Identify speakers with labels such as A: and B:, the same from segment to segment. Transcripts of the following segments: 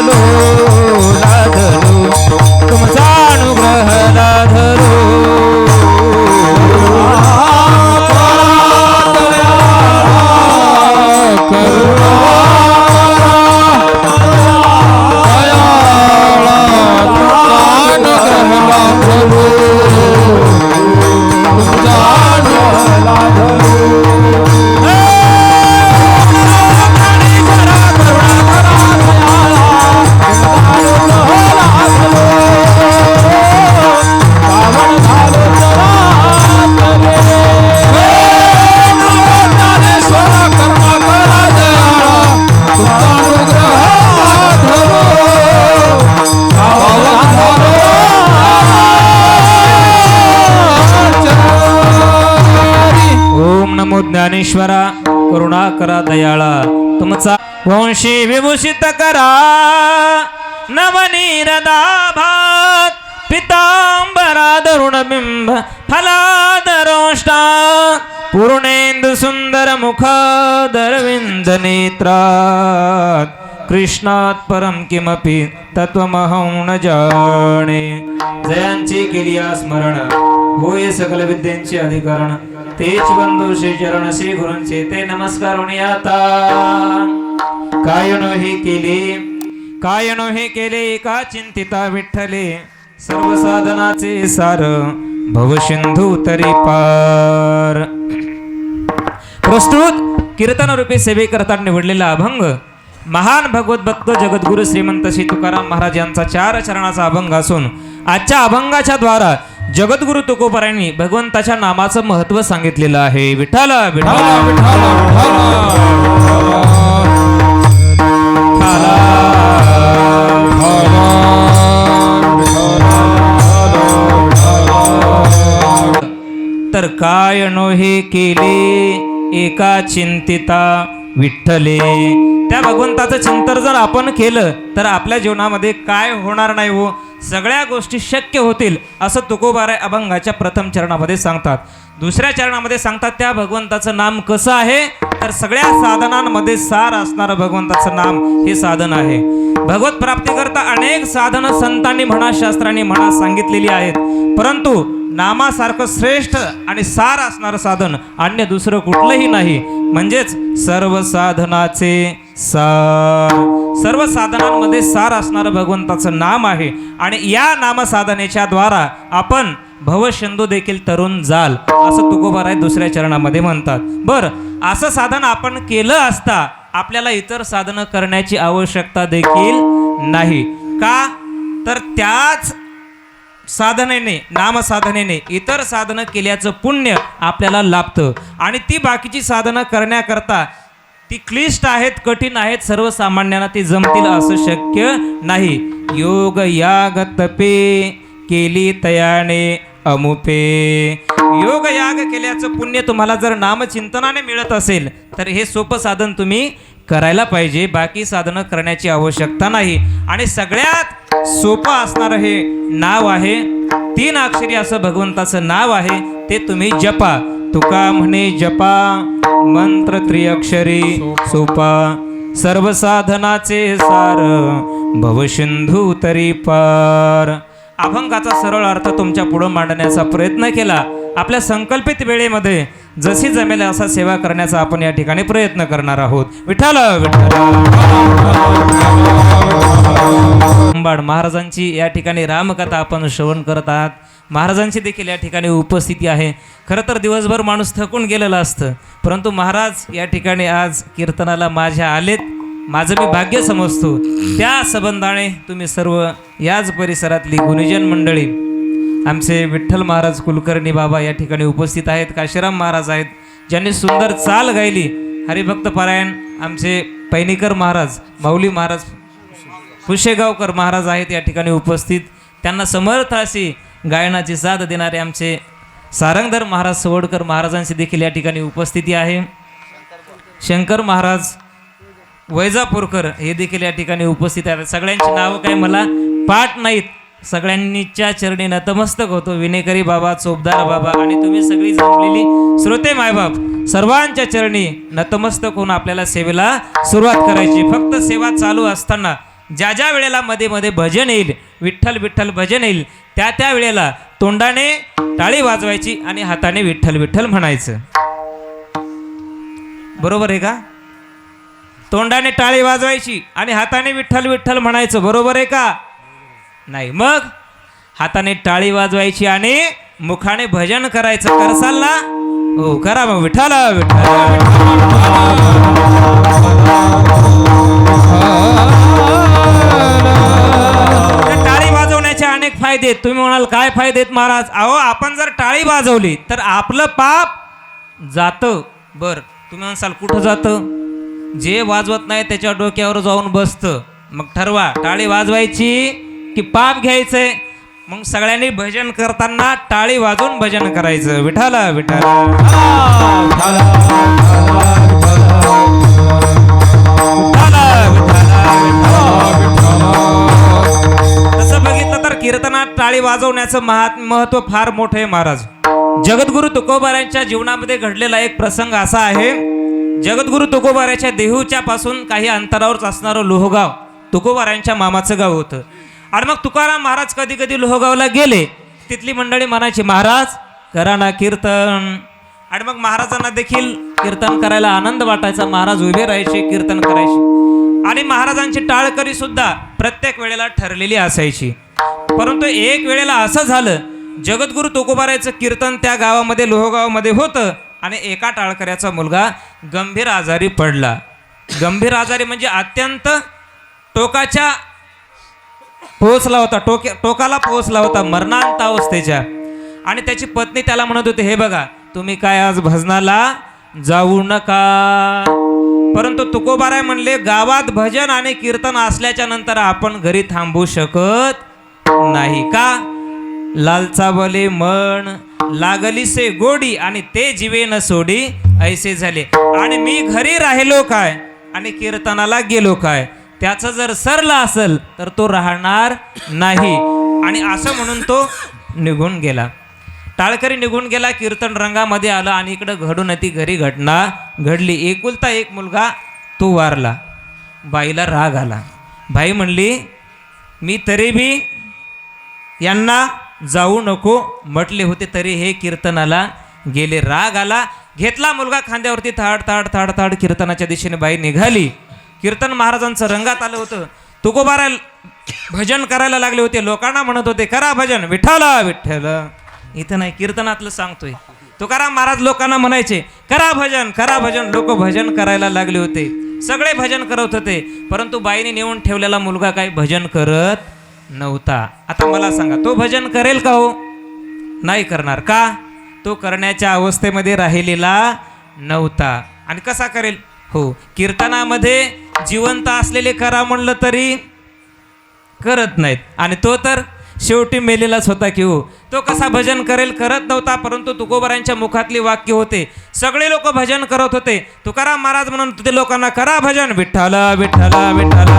A: लाधलो लाधलो तुमचा अनुग्रह लाधलो ज्ञानेश्वरा करुणा करा दयाळा तुमचा वंशी विभूषित करा नवनीरदाभात पितांबरा दरुणबिंब फलादरोष्टा पूर्णेंदु सुंदर मुखादरविंद नेत्रात कृष्णात परम किमपि तत्वमहं न जाणे जयांची केली स्मरण होय सकल विद्यांचे अधिकरण तेच बंधू श्री चरण श्री गुरूंचे ते नमस्कार आता काय हे केले का चिंतिता विठ्ठले सर्व साधनाचे सार भवसिंधू तरी पार प्रस्तुत कीर्तन रूपी सेवे करता निवडलेला अभंग महान भगवत भक्त जगद्गुरु श्रीमंत श्री तुकाराम महाराज यांचा 4 चरणाचा अभंग असून आजच्या अभंगाच्या द्वारा जगद्गुरु तुकोबारायांनी भगवंताच्या नामाचं महत्व सांगितलेलं आहे विठ्ठल विठ्ठल तर काय नोहे केले एका चिंतिता विठ्ठले त्या भगवंताचं चिंतन जर आपण केलं तर आपल्या जीवनामध्ये काय होणार नाही हो सगळ्या गोष्टी शक्य होतील असं तुकोबाराय अभंगाच्या प्रथम चरणामध्ये सांगतात दुसऱ्या चरणामध्ये सांगतात त्या भगवंताचं नाम कसं आहे तर सगळ्या साधनांमध्ये सार असणारं भगवंताचं नाम हे साधन आहे भगवत प्राप्तीकरता अनेक साधनं संतांनी म्हणा शास्त्रांनी म्हणा सांगितलेली आहेत परंतु नामासारखं श्रेष्ठ आणि सार असणारं साधन अन्य दुसरं कुठलंही नाही म्हणजेच सर्व साधनाचे सार सर्व साधनांमध्ये सार असणारं भगवंताचं नाम आहे आणि या नामसाधनेच्या द्वारा आपण भवसिंधू देखील तरुण जाल असं तुकोबाराय दुसऱ्या चरणामध्ये म्हणतात बरं असं साधन आपण केलं असता आपल्याला इतर साधनं करण्याची आवश्यकता देखील नाही का तर त्याच साधनेने नामसाधनेने इतर साधनं केल्याचं पुण्य आपल्याला लाभतं आणि ती बाकीची साधनं करण्याकरता ती क्लिष्ट आहेत कठीण आहेत सर्वसामान्यांना ती जमतील असं शक्य नाही योग याग तपे केली तयाने अमुपे योग याग केल्याचं पुण्य तुम्हाला जर नामचिंतनाने मिळत असेल तर हे सोपं साधन तुम्ही करायला पाहिजे बाकी साधनं करण्याची आवश्यकता नाही आणि सगळ्यात सोपं असणारं हे नाव आहे 3 अक्षरी असं भगवंताचं नाव आहे ते तुम्ही जपा तुका म्हणे जपा मंत्र त्रिअक्षरी सोपा सर्व साधनाचे सार भवसिंधू तरी पार अभंगाचा सरळ अर्थ तुमच्या पुढे मांडण्याचा प्रयत्न केला आपल्या संकल्पित वेळेमध्ये जशी जमेल असा सेवा करण्याचा आपण या ठिकाणी प्रयत्न करणार आहोत विठ्ठल विठ्ठल महाराजांची या ठिकाणी रामकथा आपण श्रवण करत आहात महाराजांची देखील या ठिकाणी उपस्थिती आहे खरं तर दिवसभर माणूस थकून गेलेला असतं परंतु महाराज या ठिकाणी आज कीर्तनाला माझ्या आलेत माझं मी भाग्य समजतो त्या संबंधाने तुम्ही सर्व याच परिसरातली गुणीजन मंडळी आमचे विठ्ठल महाराज कुलकर्णी बाबा या ठिकाणी उपस्थित आहेत काशीराम महाराज आहेत ज्यांनी सुंदर चाल गायली हरिभक्त पारायण आमचे पैनीकर महाराज माऊली महाराज पुशेगावकर महाराज आहेत या ठिकाणी उपस्थित त्यांना समर्थ अशी गायनाची साथ देणारे आमचे सारंगधर महाराज सवडकर महाराजांची देखील या ठिकाणी उपस्थिती आहे शंकर महाराज वैजापूरकर हे देखील या ठिकाणी उपस्थित आहेत सगळ्यांची नावं काय मला पाठ नाहीत सगळ्यांनीच्या चरणी नतमस्तक होतो विनेकरी बाबा चोपदार बाबा आणि तुम्ही सगळी जमलेली श्रोते मायबाप सर्वांच्या चरणी नतमस्तक होऊन आपल्याला सेवेला सुरुवात करायची फक्त सेवा चालू असताना ज्या ज्या वेळेला मध्ये मध्ये भजन येईल, विठ्ठल विठ्ठल भजन येईल, त्या त्या वेळेला तोंडाने टाळी वाजवायची आणि हाताने विठ्ठल विठ्ठल म्हणायचं. बरोबर आहे का? तोंडाने टाळी वाजवायची आणि हाताने विठ्ठल विठ्ठल म्हणायचं. बरोबर आहे का? नाही. मग हाताने टाळी वाजवायची आणि मुखाने भजन करायचं. करसाल ना? हो, करा मग. विठ्ठल विठ्ठल. टाळी वाजवण्याचे अनेक फायदे आहेत. तुम्ही म्हणाल काय फायदे आहेत महाराज? अहो, आपण जर टाळी वाजवली तर आपलं पाप जातं. बर, तुम्ही म्हणसाल कुठं जातं? जे वाजवत नाही त्याच्या डोक्यावर जाऊन बसतं. मग ठरवा, टाळी वाजवायची की पाप घ्यायचंय. मग सगळ्यांनी भजन करताना टाळी वाजवून भजन करायचं. विठ्ठल विठ्ठल. तसं बघितलं तर कीर्तनात टाळी वाजवण्याचं महत्व फार मोठं आहे महाराज. जगद्गुरु तुकोबारायांच्या जीवनामध्ये घडलेला एक प्रसंग असा आहे. जगद्गुरु तुकोबाराच्या देहूच्या पासून काही अंतरावरच असणारं लोहगाव तुकोबारायांच्या मामाचं गाव होतं. आणि मग तुकाराम महाराज कधी कधी लोहगावला गेले, तिथली मंडळी म्हणायची, महाराज करा ना कीर्तन. आणि मग महाराजांना देखील कीर्तन करायला आनंद वाटायचा. महाराज उभे राहायचे, कीर्तन करायचे. आणि महाराजांची टाळकरी सुद्धा प्रत्येक वेळेला ठरलेली असायची. परंतु एक वेळेला असं झालं, जगद्गुरु तुकोबारायचं कीर्तन त्या गावामध्ये लोहगावमध्ये होतं आणि एका टाळकऱ्याचा मुलगा गंभीर आजारी पडला. गंभीर आजारी म्हणजे अत्यंत टोकाच्या पोहोचला होता, टोकाला पोहोचला होता, मरणांत अवस्थेच्या. आणि त्याची पत्नी त्याला म्हणत होती, हे बघा तुम्ही काय आज भजनाला जाऊ नका. परंतु तुकोबाराय म्हणले, गावात भजन आणि कीर्तन असल्याच्या नंतर आपण घरी थांबू शकत नाही. का? लालचा बले मन लागली से गोडी आणि ते जीवे न सोडी ऐसे झाले. आणि मी घरी राहिलो काय आणि कीर्तनाला गेलो काय, त्याचं जर सरलं असेल तर तो राहणार नाही. आणि असं म्हणून तो निघून गेला. टाळकरी निघून गेला, कीर्तन रंगामध्ये आलं आणि इकडं घडून ती घरी घटना घडली. एकुलता एक मुलगा तो वारला. बाईला राग आला. बाई म्हणली, मी तरी बी यांना जाऊ नको म्हटले होते, तरी हे कीर्तनाला गेले. राग आला, घेतला मुलगा खांद्यावरती, थाड थाड थाड थाड कीर्तनाच्या दिशेने बाई निघाली. कीर्तन महाराजांचं रंगात आलं होतं. तुकोबारा भजन करायला लागले होते. लोकांना म्हणत होते, करा भजन विठ्ठल विठ्ठल. इथं नाही, कीर्तनातलं सांगतोय. तुकाराम महाराज लोकांना म्हणायचे, करा भजन करा भजन. लोक भजन करायला लागले होते. सगळे भजन करत होते. परंतु बाईने नेऊन ठेवलेला मुलगा काही भजन करत नव्हता. आता मला सांगा, तो भजन करेल का? हो, नाही करणार. का? तो करण्याच्या अवस्थेमध्ये राहिलेला नव्हता. आणि कसा करेल? हो, कीर्तनामध्ये जिवंत असलेले करा म्हणलं तरी करत नाहीत. आणि तो तर शेवटी मेलेलाच होता की हो. तो कसा भजन करेल? करत नव्हता. परंतु तुकोबारायांच्या मुखातली वाक्य होते. सगळे लोक भजन करत होते. तुकाराम महाराज म्हणून होते लोकांना, करा भजन विठ्ठल विठ्ठल विठ्ठल.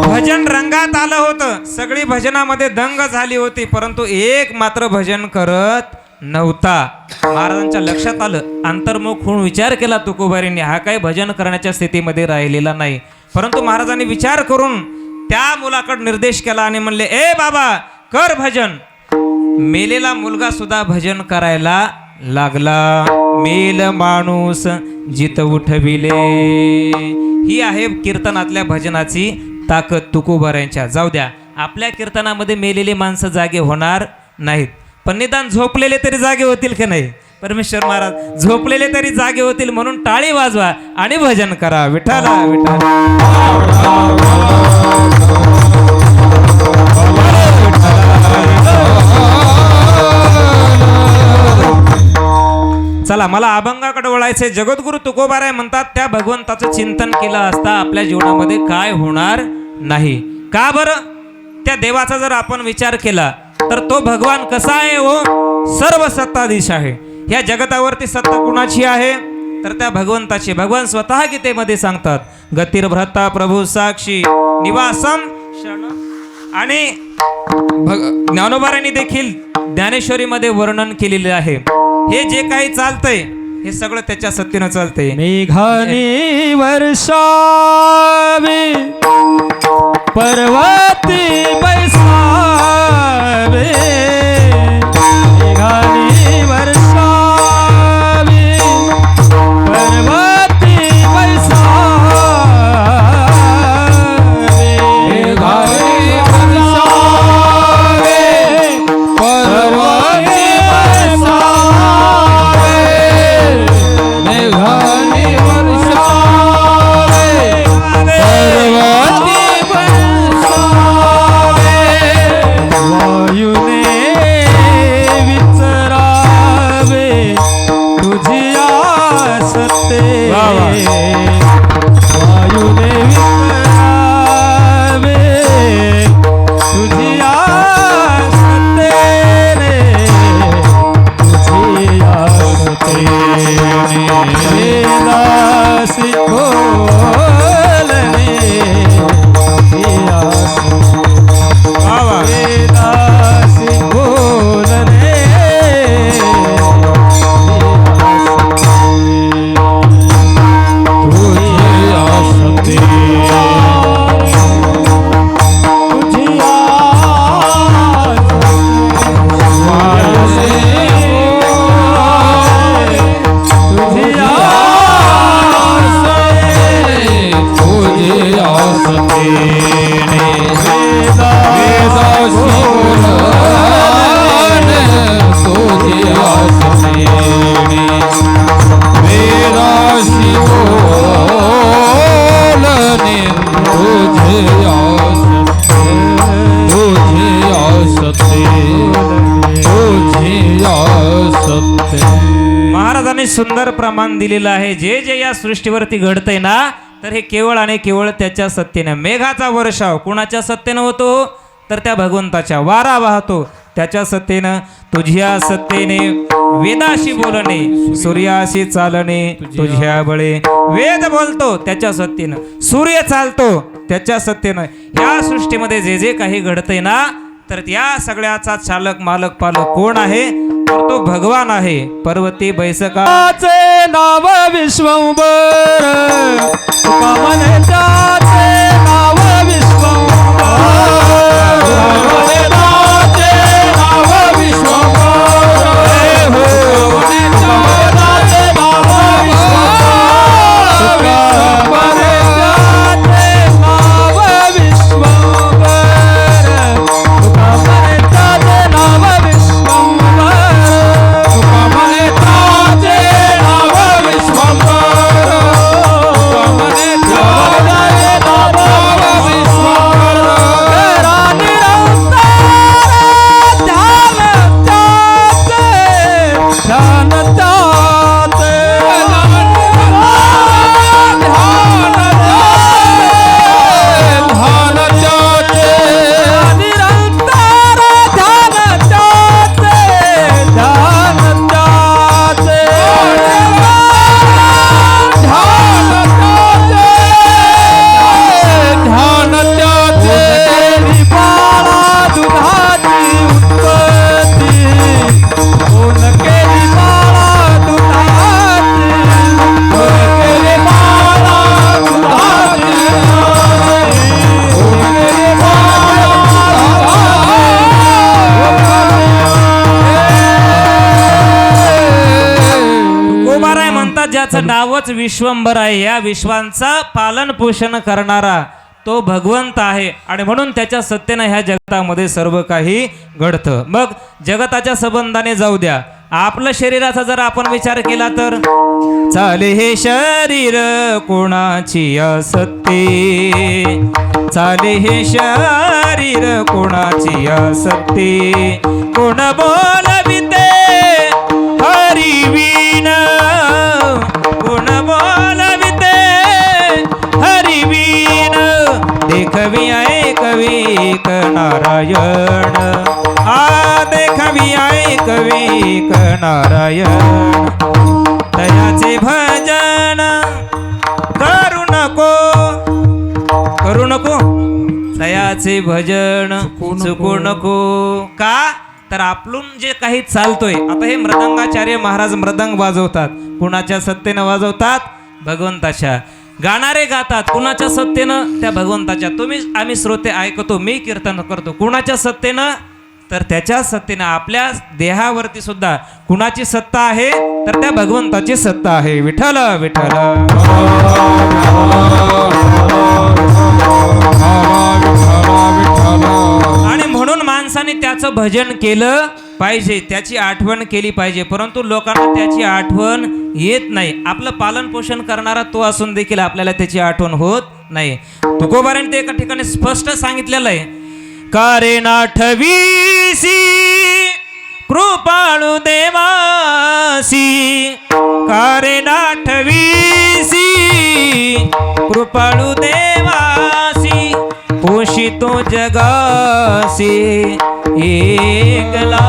A: भजन रंगात आलं होतं. सगळी भजनामध्ये दंग झाली होती. परंतु एक मात्र भजन करत नव्हता. महाराजांच्या लक्षात आलं. अंतर्मुख होऊन विचार केला तुकोबारींनी, हा काही भजन करण्याच्या स्थितीमध्ये राहिलेला नाही. परंतु महाराजांनी विचार करून त्या मुलाकडे निर्देश केला आणि म्हणले, ए बाबा कर भजन. मेलेला मुलगा सुद्धा भजन करायला लागला. मेल माणूस जित उठविले. ही आहे कीर्तनातल्या भजनाची ताकद तुकोबारायांच्या. जाऊ द्या, आपल्या कीर्तनामध्ये मेलेले माणसं जागे होणार नाहीत, पण निदान झोपलेले तरी जागे होतील की नाही? परमेश्वर महाराज झोपलेले तरी जागे होतील म्हणून टाळी वाजवा आणि भजन करा विठ्ठल विठ्ठल. चला, मला अभंगाकडे वळायचे. जगद्गुरु तुकोबाराय म्हणतात, त्या भगवंताचं चिंतन केलं असता आपल्या जीवनामध्ये काय होणार नाही. का बरं? त्या देवाचा जर आपण विचार केला तर तो भगवान कसा आहे? हो, सर्व सत्ताधीश आहे. ह्या जगतावरती सत्ता कुणाची आहे? तर त्या भगवंताची. भगवान स्वतः गीतेमध्ये सांगतात, गतिर्भ्रता प्रभू साक्षी निवासम क्षण. आणि ज्ञानोबारांनी देखील ज्ञानेश्वरीमध्ये वर्णन केलेले आहे. हे जे काही चालतंय हे सगळं त्याच्या सत्तेनं चालते.
B: मेघानी वर्षावे पर्वती बैसावे, मेघानी वर्षावे पर्वती बैसावे, मेघानी वर्षावे पर्वती बैसावे, मेघानी वर्षावे पर्वती बैसावे, वायुने विचरावे तुझी आसते, वायुने विचरावे तुझी आसते रे, तुझी आसते वेदासी बोलणे, तुझी आसते वेदासी बोलणे, तुझी आसते, तुझी
A: महाराजांनी सुंदर प्रमाण दिलेलं आहे. जे जे या सृष्टीवरती घडतंय ना, तर हे केवळ आणि केवळ त्याच्या सत्तेने. मेघाचा वर्षाव कुणाच्या सत्तेनं होतो, तर त्या भगवंताच्या. वारा वाहतो त्याच्या सत्तेनं. तुझ्या सत्तेने वेदाशी बोलणे, सूर्याशी चालणे तुझ्या बळे. वेद बोलतो त्याच्या सत्तेनं, सूर्य चालतो त्याच्या सत्तेनं. या सृष्टीमध्ये जे जे काही घडतंय ना, तर त्या सगळ्याचा चालक मालक पालक कोण आहे, तर तो भगवान आहे. पर्वती बैसकाचे
B: नाव विश्वंभर, तुका म्हणे त्याचे नाव विश्वंभर, तुका म्हणे त्याचे नाव विश्वंभर, तुका म्हणे त्याचे नाव विश्वंभर, तुका म्हणे त्याचे नाव विश्वंभर, तुका म्हणे त्याचे नाव विश्वंभर, तुका म्हणे त्याचे नाव विश्वंभर, तुका म्हणे त्याचे नाव विश्वंभर, राणी अवतार ध्यान त्याचे, ध्यान त्याचे, ध्यान त्याचे, निरंतर ध्यान त्याचे, ध्यान त्याचे, ध्यान त्याचे, बाळा दुधाची उत्पत्ती, कोण केली बाळा दुधाची, कोण केली बाळा दुधाची, कोण केली बाळा
A: कुमाराय म्हणतात, ज्याचं नावच विश्वंभर आहे. या विश्वांचा पालन पोषण करणारा तो भगवंत आहे. आणि म्हणून त्याच्या सत्तेनं ह्या जगतामध्ये सर्व काही घडतं. मग जगताच्या संबंधाने जाऊ द्या. आपलं शरीराचा जर आपण विचार केला तर, चाले हे शरीर कोणाची असत्ते, चाले हे शरीर कोणाची असत्ते, कोण बोलविते हरिवीण, कोण बोलविते हरिवीण, देखवी ऐकवीक नारायण, देखवी ऐकवीक नारायण, तयाचे भजन करू नको, करू नको, तयाचे भजन चुकू नको. का तर आपण जे काही चालतोय, आता हे मृदंगाचार्य महाराज मृदंग वाजवतात, कुणाच्या सत्तेनं वाजवतात? भगवंताच्या. गाणारे गातात, कुणाच्या सत्तेनं? त्या भगवंताच्या. आम्ही श्रोते ऐकतो, मी कीर्तन करतो, कुणाच्या सत्तेनं? तर त्याच्या सत्तेनं. आपल्या देहावरती सुद्धा कुणाची सत्ता आहे? तर त्या भगवंताची सत्ता आहे. विठ्ठल विठ्ठल. आणि म्हणून माणसाने त्याचं भजन केलं पाहिजे, त्याची आठवण केली पाहिजे. परंतु लोकांना त्याची आठवण येत नाही. आपलं पालन पोषण करणारा तो असून देखील आपल्याला त्याची आठवण होत नाही. तुकोबाराने ते एका ठिकाणी स्पष्ट सांगितलेलं आहे, कारे नाठवीसी कृपाळू देवासी, कारे नाठवीसी कृपाळू देवासी, पोषितो जगासी एकला,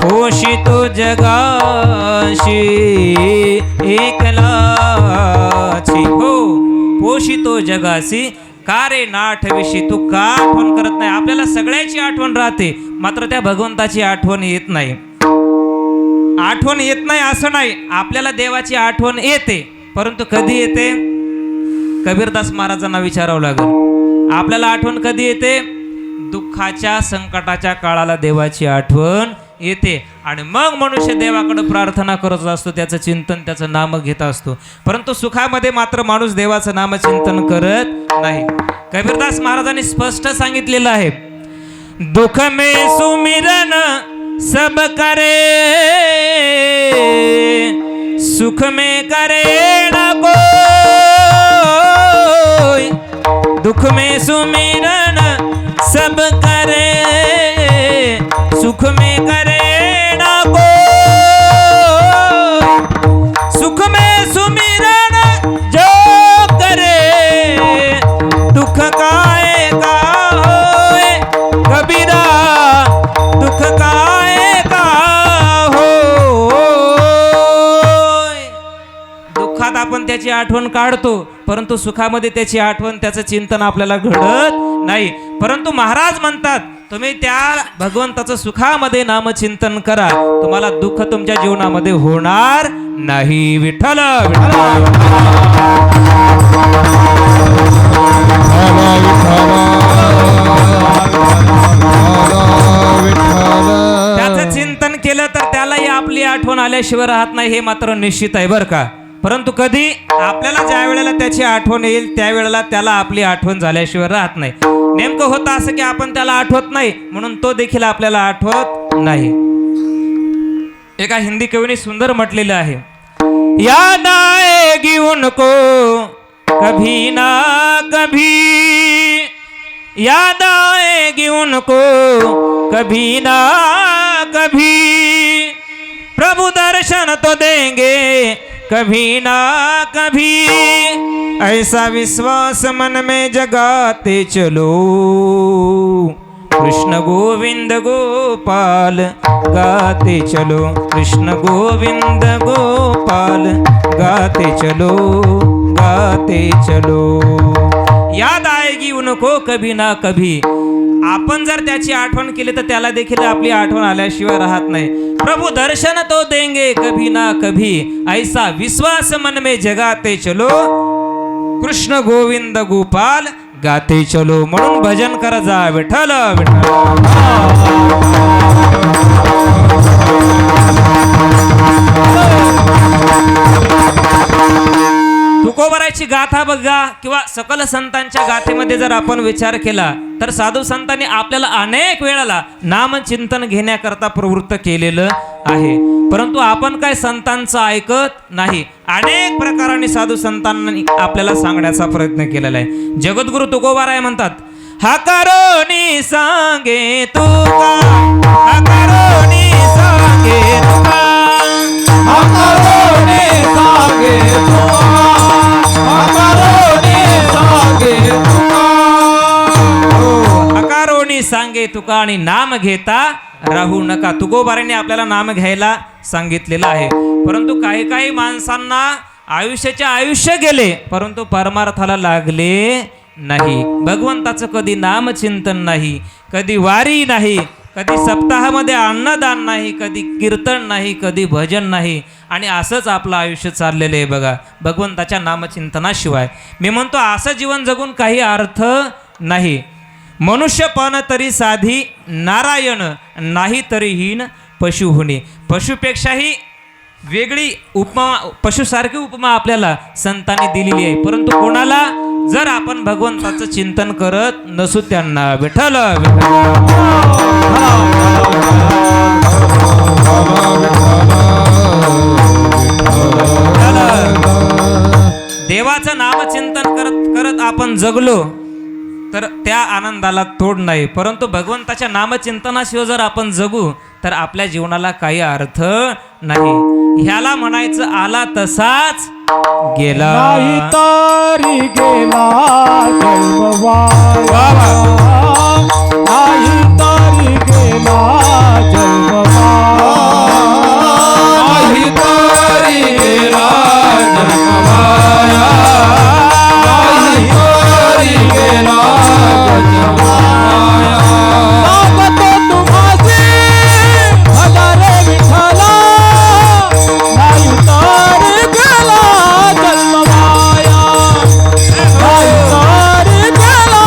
A: पोषितो जगाशी एकलाची. हो, पोषितो जगासी. का रे नाठविशी, तू का आठवण करत नाही? आपल्याला सगळ्याची आठवण राहते, मात्र त्या भगवंताची आठवण येत नाही. आठवण येत नाही असं नाही, आपल्याला देवाची आठवण येते, परंतु कधी येते? कबीरदास महाराजांना विचारावं लागेल. आपल्याला आठवण कधी येते? दुःखाच्या संकटाच्या काळाला देवाची आठवण येते, आणि मग मनुष्य देवाकडे प्रार्थना करत असतो, त्याचं चिंतन, त्याचं नाम घेत असतो. परंतु सुखामध्ये मात्र माणूस देवाचं नामचिंतन करत नाही. कबीरदास महाराजांनी स्पष्ट सांगितलेलं आहे, दुख में सुमिरन सब करे, सुख में करे न कोई, दुख में सुमिरन सब करे, सुख में करे ना कोई, सुख में सुमिरन जो करे, दुख काए का होए कबीरा, दुख काए का होय. दुःखात आपण त्याची आठवण काढतो, परंतु सुखामध्ये त्याची आठवण, त्याचं चिंतन आपल्याला घडत नाही. परंतु महाराज म्हणतात, तुम्ही त्या भगवंताचं सुखामध्ये नामचिंतन करा, तुम्हाला दुःख तुमच्या जीवनामध्ये होणार नाही. विठ्ठल विठ्ठल. त्याचं चिंतन केलं तर त्यालाही आपली आठवण आल्याशिवाय राहत नाही, हे मात्र निश्चित आहे बरं का. परंतु कधी? आपल्याला ज्या वेळेला त्याची आठवण येईल त्यावेळेला त्याला आपली आठवण झाल्याशिवाय राहत नाही. नेमकं होतं असं की आपण त्याला आठवत नाही, म्हणून तो देखील आपल्याला आठवत नाही. एका हिंदी कवीने सुंदर म्हटलेलं आहे, याद आएगी उनको कभी ना कभी, याद आएगी उनको कभी ना कभी, प्रभु दर्शन तो देंगे कभी ना कभी, ऐसा विश्वास मन में जगाते चलो, कृष्ण गोविंद गोपाल गाते चलो, कृष्ण गोविंद गोपाल गाते चलो, गाते चलो. याद आएगी उनको कभी ना कभी. आपण जर त्याची आठवण केली तर त्याला देखील आपली आठवण आल्याशिवाय राहत नाही. प्रभु दर्शन तो देंगे कभी ना कभी, ऐसा विश्वास मन में जगाते चलो, कृष्ण गोविंद गोपाल गाते चलो. म्हणून भजन कर जा विठ्ठल विठ्ठल. तुकोबाराची गाथा बघा किंवा सकल संतांच्या गाथेमध्ये जर आपण विचार केला तर साधू संतांनी आपल्याला अनेक वेळेला नामचिंतन घेण्याकरता प्रवृत्त केलेलं आहे. परंतु आपण काय संतांचं ऐकत नाही. अनेक प्रकाराने साधू संतांनी आपल्याला सांगण्याचा प्रयत्न केलेला आहे. जगद्गुरु तुकोबाराय म्हणतात, हकारोनी सांगे तुका, हकारोनी सांगे तुका,
B: हकारोनी सांगे तुका, हकारोनी सांगे तुका.
A: हकारोनी सांगे तुका, आणि नाम घेता राहू नका. तुकोबाराने आपल्याला नाम घ्यायला सांगितलेलं आहे. परंतु काही काही माणसांना आयुष्याचे आयुष्य गेले परंतु परमार्थाला लागले नाही. भगवंताचं कधी नामचिंतन नाही, कधी वारी नाही, कधी सप्ताहामध्ये अन्नदान नाही, कधी कीर्तन नाही, कधी भजन नाही, आणि असंच आपलं आयुष्य चाललेलं आहे बघा भगवंताच्या नामचिंतनाशिवाय. मी म्हणतो असं जीवन जगून काही अर्थ नाही. मनुष्यपण तरी साधी नारायण, नाही तरी हीन पशु होणे. पशुपेक्षाही वेगळी उपमा, पशुसारखी उपमा आपल्याला संतांनी दिलेली आहे. परंतु कोणाला? जर आपण भगवंताचं चिंतन करत नसू त्यांना. विठ्ठल देवाचं नामचिंतन करत करत आपण जगलो तर त्या आनंदाला तोड नाही. परंतु भगवंताच्या नामचिंतनाशिवाय जर आपण जगू तर आपल्या जीवनाला काही अर्थ नाही. ह्याला म्हणायचं आला तसाच गेला.
B: नाही तरी गेला जन्म वाया. नाही तरी गेला जन्म वाया. नाही तरी गेला जन्म वाया. नाही तरी गेला जन्म वाया. लागतो तुम्हासी हजारे विठ्ठला. नाही तरी गेला जन्म वाया. नाही तरी गेला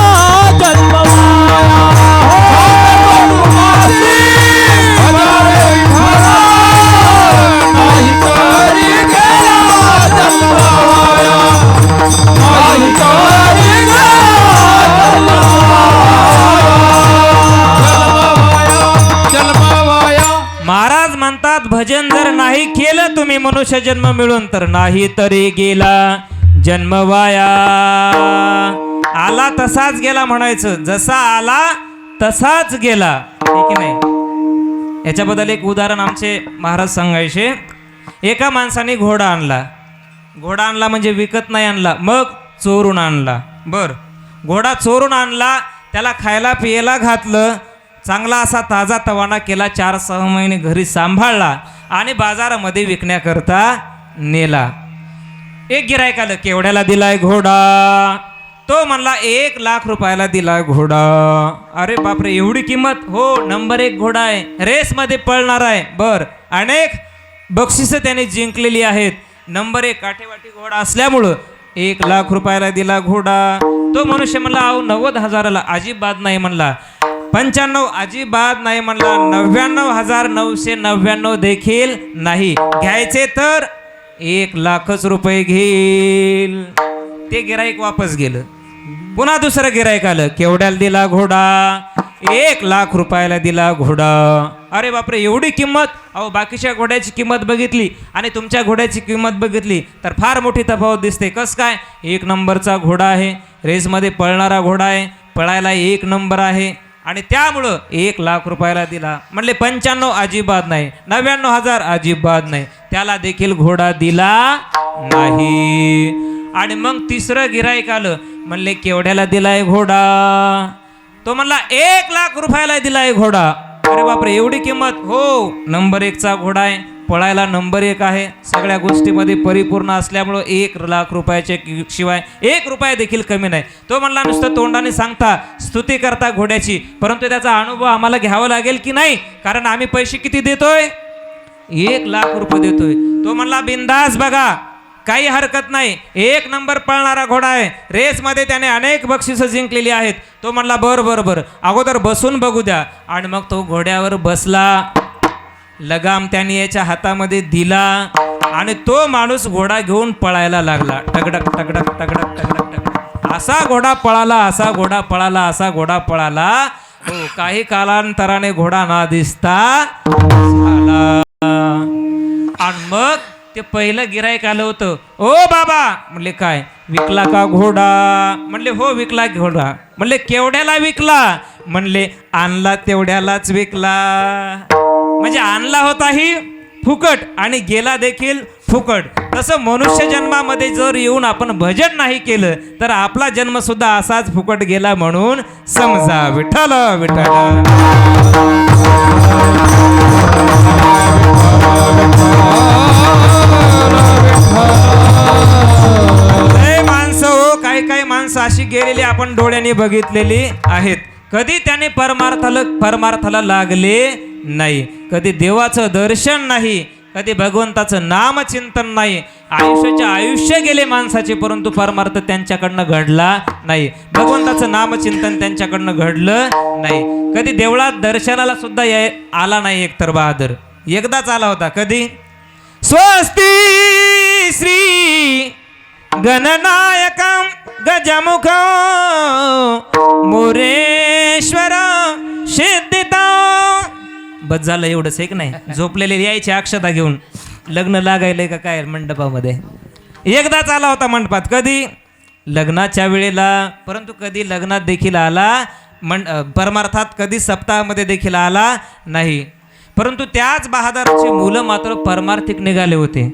B: जन्म वाया. लागतो तुम्हासी हजारे विठ्ठला. नाही तरी गेला जन्म वाया. नाही तरी गेला जन्म वाया. जन्म वाया.
A: महाराज म्हणतात भजन जर नाही केलं तुम्ही मनुष्य जन्म मिळून तर नाही तरी गेला जन्म वाया. आला तसाच गेला म्हणायचं. जसा आला तसाच गेला. ठीक आहे नाही. याच्याबद्दल एक उदाहरण आमचे महाराज सांगायचे. एका माणसाने घोडा आणला. घोडा आणला म्हणजे विकत नाही आणला, मग चोरून आणला. बर, घोडा चोरून आणला, त्याला खायला पियला घातलं, चांगला असा ताजा तवाना केला, 4-6 महिने घरी सांभाळला आणि बाजारामध्ये विकण्याकरता नेला. एक गिऱ्हाईक आलं, केवढ्याला दिलाय घोडा? तो म्हणला 1 लाख रुपयाला दिलाय घोडा. अरे बापरे, एवढी किंमत? हो, नंबर 1 घोडा आहे, रेसमध्ये पळणार आहे. बर, अनेक बक्षिसं त्याने जिंकलेली आहेत. नंबर 1 काठेवाटी घोडा असल्यामुळं 1 लाख रुपयाला दिला घोडा. तो मनुष्य म्हणला अहो 90,000ला अजिबात नाही म्हणला. 95 अजिबात नाही म्हणला. 99,999 देखील नाही. घ्यायचे तर 1 लाखच रुपये घेईल. ते गिराईक वापस गेलं. पुन्हा दुसरं गिराईक आलं, केवढ्याला दिला घोडा? 1 लाख रुपयाला दिला घोडा. अरे बापरे, एवढी किंमत? अहो बाकीच्या घोड्याची किंमत बघितली आणि तुमच्या घोड्याची किंमत बघितली तर फार मोठी तफावत दिसते. कस काय? 1 नंबरचा घोडा आहे, रेसमध्ये पळणारा घोडा आहे, पळायला 1 नंबर आहे आणि त्यामुळं 1 लाख रुपयाला दिला. म्हणले 95 अजिबात नाही, 99,000 अजिबात नाही, त्याला देखील घोडा दिला नाही. आणि मग तिसरं गिऱ्हाईक आलं, म्हणले केवढ्याला दिलाय घोडा? तो म्हणला 1 लाख रुपयाला दिलाय घोडा. अरे बापरे, एवढी किंमत? हो, नंबर 1चा घोडा आहे, पळायला नंबर 1 आहे, सगळ्या गोष्टीमध्ये परिपूर्ण असल्यामुळं 1 लाख रुपयाच्या शिवाय 1 रुपया देखील कमी नाही. तो म्हणला नुसतं तोंडाने सांगता, स्तुती करता घोड्याची, परंतु त्याचा अनुभव आम्हाला घ्यावा लागेल की नाही, कारण आम्ही पैसे किती देतोय? 1 लाख रुपये देतोय. तो म्हणला बिंदास बघा, काही हरकत नाही, 1 नंबर पळणारा घोडा आहे, रेसमध्ये त्याने अनेक बक्षिसं जिंकलेली आहेत. तो म्हणला बरं अगोदर बसून बघू द्या. आणि मग तो घोड्यावर बसला, लगाम त्याने याच्या हातामध्ये दिला आणि तो माणूस घोडा घेऊन पळायला लागला. टगडक टगडक टगडक टगडक टगडक. असा घोडा पळाला, असा घोडा पळाला, असा घोडा पळाला. हो, काही कालांतराने घोडा ना दिसता झाला. आणि मग ते पहिलं गिऱ्हाईक आलं होतं. ओ बाबा, म्हणले काय विकला का घोडा? म्हणले हो विकला घोडा. म्हणले केवढ्याला विकला? म्हणले आणला तेवढ्यालाच विकला. म्हणजे आणला होताही फुकट आणि गेला देखील फुकट. तसं मनुष्य जन्मामध्ये जर येऊन आपण भजन नाही केलं तर आपला जन्म सुद्धा असाच फुकट गेला म्हणून समजा. विठ्ठल विठ्ठल. माणसं हो, काही माणसं अशी गेलेली आपण डोळ्यांनी बघितलेली आहेत. कधी त्याने परमार्थाला लागले नाही, कधी देवाचं दर्शन नाही, कधी भगवंताचं नामचिंतन नाही. आयुष्य गेले माणसाचे, परंतु परमार्थ त्यांच्याकडनं घडला नाही, भगवंताचं नामचिंतन त्यांच्याकडनं घडलं नाही. कधी देवळात दर्शनाला सुद्धा आला नाही. एकतर बहादर एकदाच आला होता. कधी? स्वस्ती श्री गणनायकं गजमुख मोरेश्वर सिद्धिता. बस झालं एवढंच, एक नाही. झोपलेले यायचे अक्षता घेऊन, लग्न लागायलंय का काय मंडपामध्ये. एकदाच आला होता मंडपात. कधी? लग्नाच्या वेळेला, परंतु कधी लग्नात देखील आला परमार्थात, कधी सप्ताहामध्ये देखील आला नाही. परंतु त्याच बहादराची मुलं मात्र परमार्थिक निघाले होते.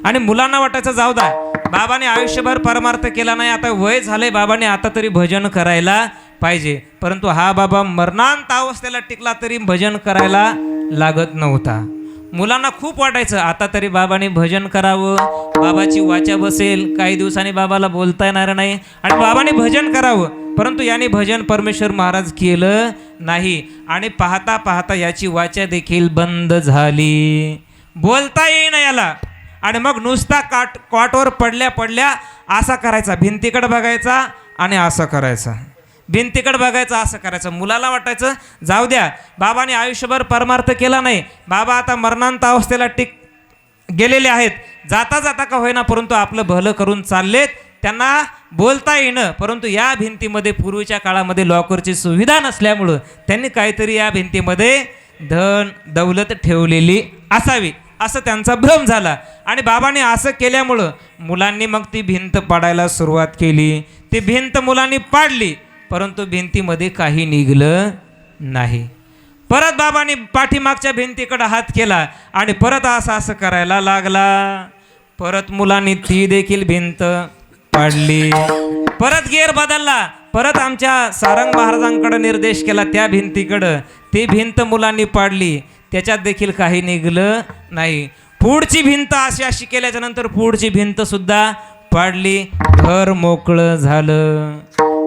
A: आणि मुलांना वाटायचं जाऊ द्या, बाबाने आयुष्यभर परमार्थ केला नाही, आता वय झाले, बाबाने आता तरी भजन करायला पाहिजे. परंतु हा बाबा मरणांत अवस्थेला टिकला तरी भजन करायला लागत नव्हता. मुलांना खूप वाटायचं आता तरी बाबाने भजन करावं, बाबाची वाचा बसेल, काही दिवसांनी बाबाला बोलता येणार नाही आणि बाबाने भजन करावं. परंतु याने भजन परमेश्वर महाराज केलं नाही आणि पाहता पाहता याची वाचा देखील बंद झाली, बोलता येईना याला. आणि मग नुसता कॉटवर पडल्या असा करायचा, भिंतीकडे बघायचा आणि असं करायचा, भिंतीकडे बघायचं असं करायचं. मुलाला वाटायचं जाऊ द्या, बाबाने आयुष्यभर परमार्थ केला नाही, बाबा आता मरणांत अवस्थेला गेलेले आहेत, जाता जाता का होईना परंतु आपलं भलं करून चाललेत, त्यांना बोलता येणं. परंतु या भिंतीमध्ये पूर्वीच्या काळामध्ये लॉकरची सुविधा नसल्यामुळं त्यांनी काहीतरी या भिंतीमध्ये धन दौलत ठेवलेली असावी असं त्यांचा भ्रम झाला. आणि बाबाने असं केल्यामुळं मुलांनी मग ती भिंत पाडायला सुरुवात केली. ती भिंत मुलांनी पाडली, परंतु भिंतीमध्ये काही निघलं नाही. परत बाबांनी पाठीमागच्या भिंतीकडे हात केला आणि परत असं करायला लागला. परत मुलांनी ती देखील भिंत पाडली. परत गेर बदलला, परत आमच्या सारंग महाराजांकडे निर्देश केला त्या भिंतीकडं. ती भिंत मुलांनी पाडली, त्याच्यात देखील काही निघलं नाही. पुढची भिंत अशी केल्याच्या नंतर पुढची भिंत सुद्धा पाडली. घर मोकळं झालं.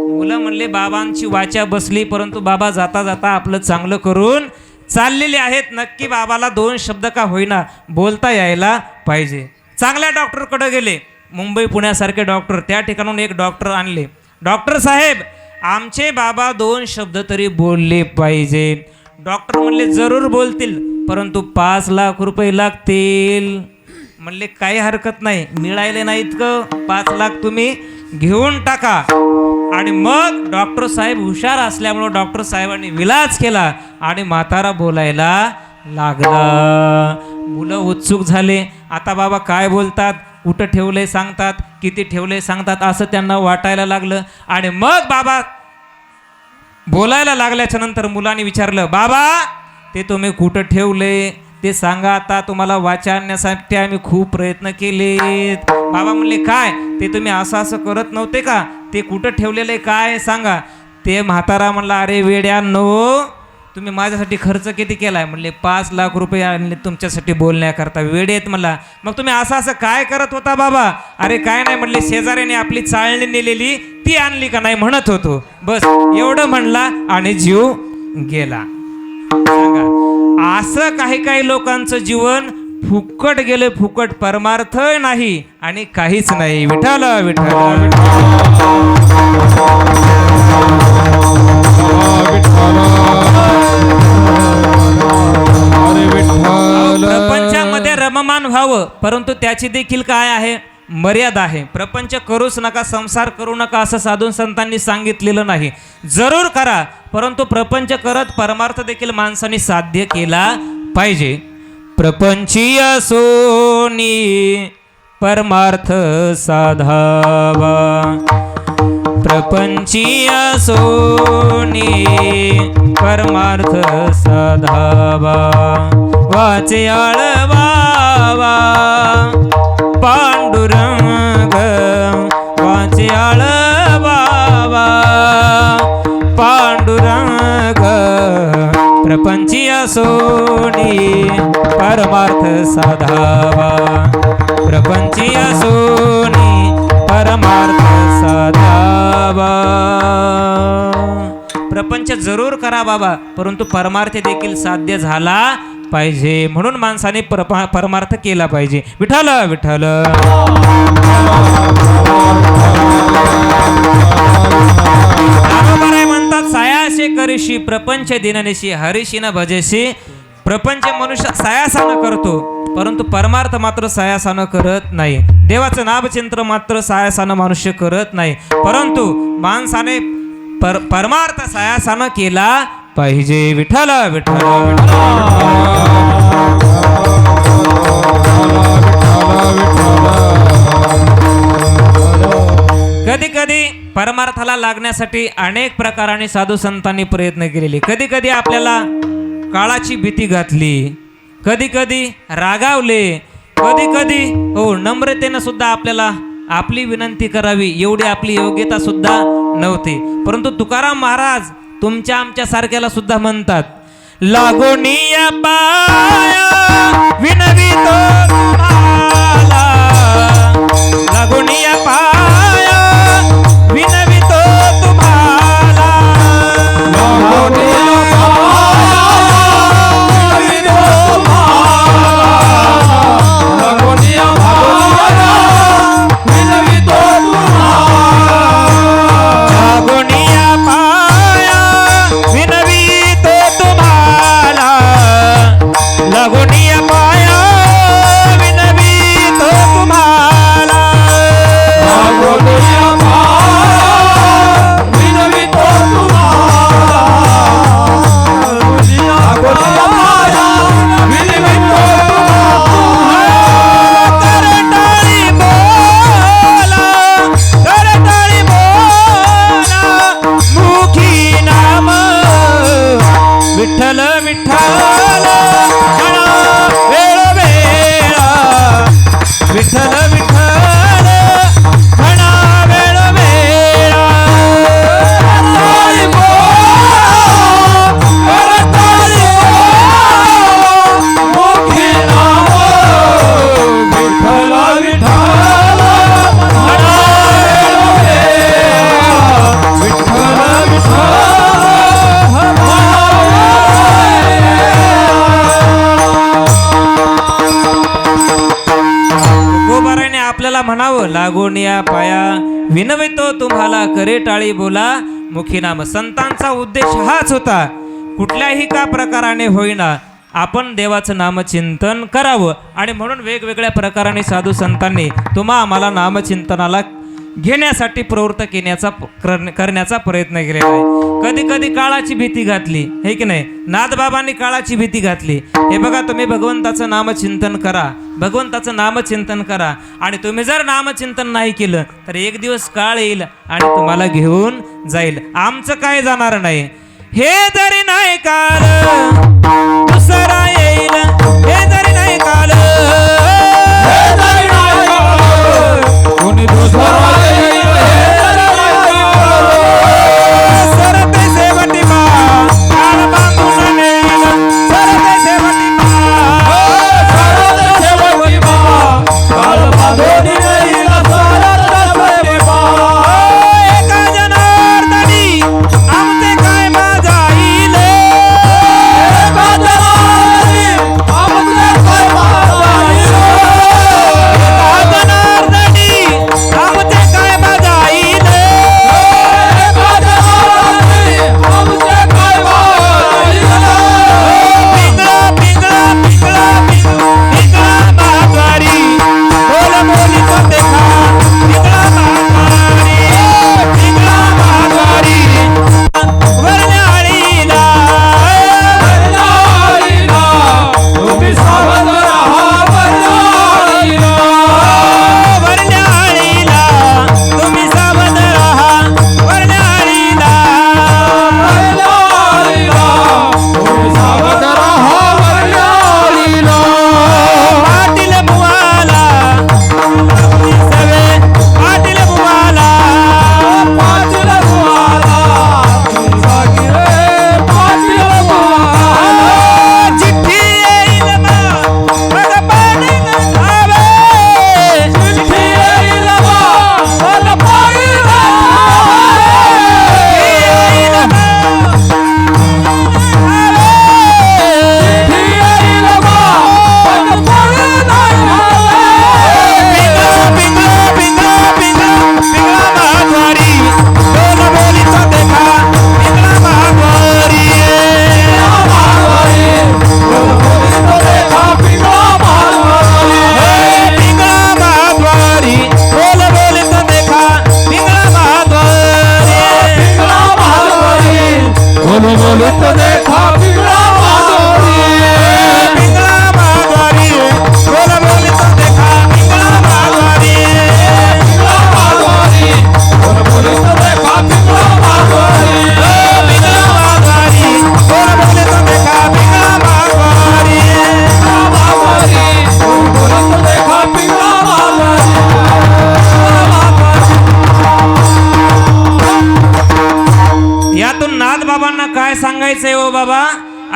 A: मुलं म्हणले बाबांची वाचा बसली, परंतु बाबा जाता जाता आपलं चांगलं करून चाललेले आहेत, नक्की बाबाला दोन शब्द का होईना बोलता यायला पाहिजे. चांगल्या डॉक्टरकडे गेले, मुंबई पुण्यासारखे डॉक्टर, त्या ठिकाणून एक डॉक्टर आणले. डॉक्टर साहेब आमचे बाबा दोन शब्द तरी बोलले पाहिजे. डॉक्टर म्हणले जरूर बोलतील, परंतु 5 लाख रुपये लागतील. म्हणले काही हरकत नाही, मिळायले नाहीत का 5 लाख तुम्ही घेऊन टाका. आणि मग डॉक्टर साहेब हुशार असल्यामुळं डॉक्टर साहेबांनी विलाज केला आणि म्हातारा बोलायला लागला. मुलं उत्सुक झाले, आता बाबा काय बोलतात, कुठं ठेवले सांगतात, किती ठेवले सांगतात असं त्यांना वाटायला लागलं. आणि मग बाबा बोलायला लागल्याच्या नंतर मुलांनी विचारलं, बाबा ते तुम्ही कुठं ठेवले ते सांगा, आता तुम्हाला वाचा आणण्यासाठी आम्ही खूप प्रयत्न केलेत. बाबा म्हणले काय ते तुम्ही असं करत नव्हते का, ते कुठं ठेवलेलं आहे काय सांगा. ते म्हातारा म्हणला, अरे वेड्यांनो तुम्ही माझ्यासाठी खर्च किती केलाय. म्हणले 5 लाख रुपये आणले तुमच्यासाठी बोलण्याकरता, वेडेत मला. मग तुम्ही असं काय करत होता बाबा. अरे काय नाही म्हणले, शेजाऱ्याने आपली चाळणी नेलेली ती आणली का नाही म्हणत होतो, बस एवढं म्हणला आणि जीव गेला. सांगा असं काही लोकांचं जीवन फुकट गेलं, फुकट परमार्थ नाही आणि काहीच नाही. विठ्ठल विठ्ठल प्रपंचामध्ये रममान व्हावं, परंतु त्याची देखील काय आहे मर्यादा आहे. प्रपंच करूच नका, संसार करू नका असं साधू संतांनी सांगितलेलं नाही. जरूर करा, परंतु प्रपंच करत परमार्थ देखील माणसाने साध्य केला पाहिजे. प्रपंचीय सोनी परमार्थ साधावा, प्रपंचीय सोनी परमार्थ साधावा, वाचे आळवावा पांडुरंग, वाचे आळवावा पांडुरंग, प्रपंचीय सोनी परमार्थ साधावा, प्रपंचीय सोनी परमार्थ साधावा. प्रपंच जरूर करा बाबा, परंतु परमार्थ देखील साध्य झाला पाहिजे. म्हणून माणसाने परमार्थ केला पाहिजे. विठ्ठल विठ्ठल. म्हणतात सायाशे करीशी प्रपंच दिननिशी हरिशी न भजेशी. प्रपंच मनुष्य सायासानं करतो, परंतु परमार्थ मात्र सायासानं करत नाही. देवाचं नामचिंतन मात्र सायासानं मनुष्य करत नाही, परंतु माणसाने परमार्थ सायासानं केला पाहिजे. विठ्ठल विठ्ठल कधी कधी परमार्थाला लागण्यासाठी अनेक प्रकाराने साधू संतांनी प्रयत्न केलेले. कधी कधी आपल्याला काळाची भीती घातली, कधी कधी रागावले, कधी कधी हो नम्रतेनं सुद्धा आपल्याला आपली विनंती करावी एवढी आपली योग्यता सुद्धा नव्हती. परंतु तुकाराम महाराज तुमच्या आमच्या सारख्याला सुद्धा म्हणतात, लागोनिया पाया विनवितो तुम्हाला, लागोनिया पाया विनवितो तुम्हाला, लागोनिया पाया विनवितो तुम्हाला, लागोनिया पाया विनवितो तुम्हाला, लागोनिया पाया विनवितो तुम्हाला, लागोनिया पाया विनवितो तुम्हाला, लागोनिया पाया विनवितो तुम्हाला, लागोनिया पाया विनवितो तुम्हाला. करटाळी बोला, करटाळी बोला, मुखी नाम विठ्ठल विठ्ठल गणा वेळोवेळा, विठ्ठल विठ्ठल गणा वेळोवेळा. करटाळी बोला, करटाळी बोला, मुखी नाम विठ्ठल विठ्ठल गणा वेळोवेळा, विठ्ठल विठ्ठल गोबाराने आपल्याला म्हणावं, लागून या पाया विनवितो तुम्हाला, करे टाळी बोला मुखी नाम. संतांचा उद्देश हाच होता, कुठल्याही का प्रकाराने होईना आपण देवाचं नामचिंतन करावं. आणि म्हणून वेगवेगळ्या प्रकाराने साधू संतांनी तुम्हा आम्हाला नामचिंतनाला घेण्यासाठी प्रवृत्त करण्याचा प्रयत्न केलेला आहे. कधी कधी काळाची भीती घातली हे की नाही, नाथबाबांनी काळाची भीती घातली. हे बघा, तुम्ही भगवंताचं नामचिंतन करा, भगवंताचं नामचिंतन करा. आणि तुम्ही जर नामचिंतन नाही केलं तर एक दिवस काळ येईल आणि तुम्हाला घेऊन जाईल. आमचं काय जाणार नाही. हे जरी नाही काल दुसरा येईल, हे जरी नाही काल, हे जरी नाही काल कोणी दुसरा येईल, सरते शेवटी मा काळ बांधून नेईल, सरते शेवटी मा, सरते शेवटी मा काळ बांधून नेईल, सरते शेवटी मा. एका जनार्दनी आमचे काय जाईल, एका जनार्दनी आमचे काय जाईल, सांगायचंय हो बाबा,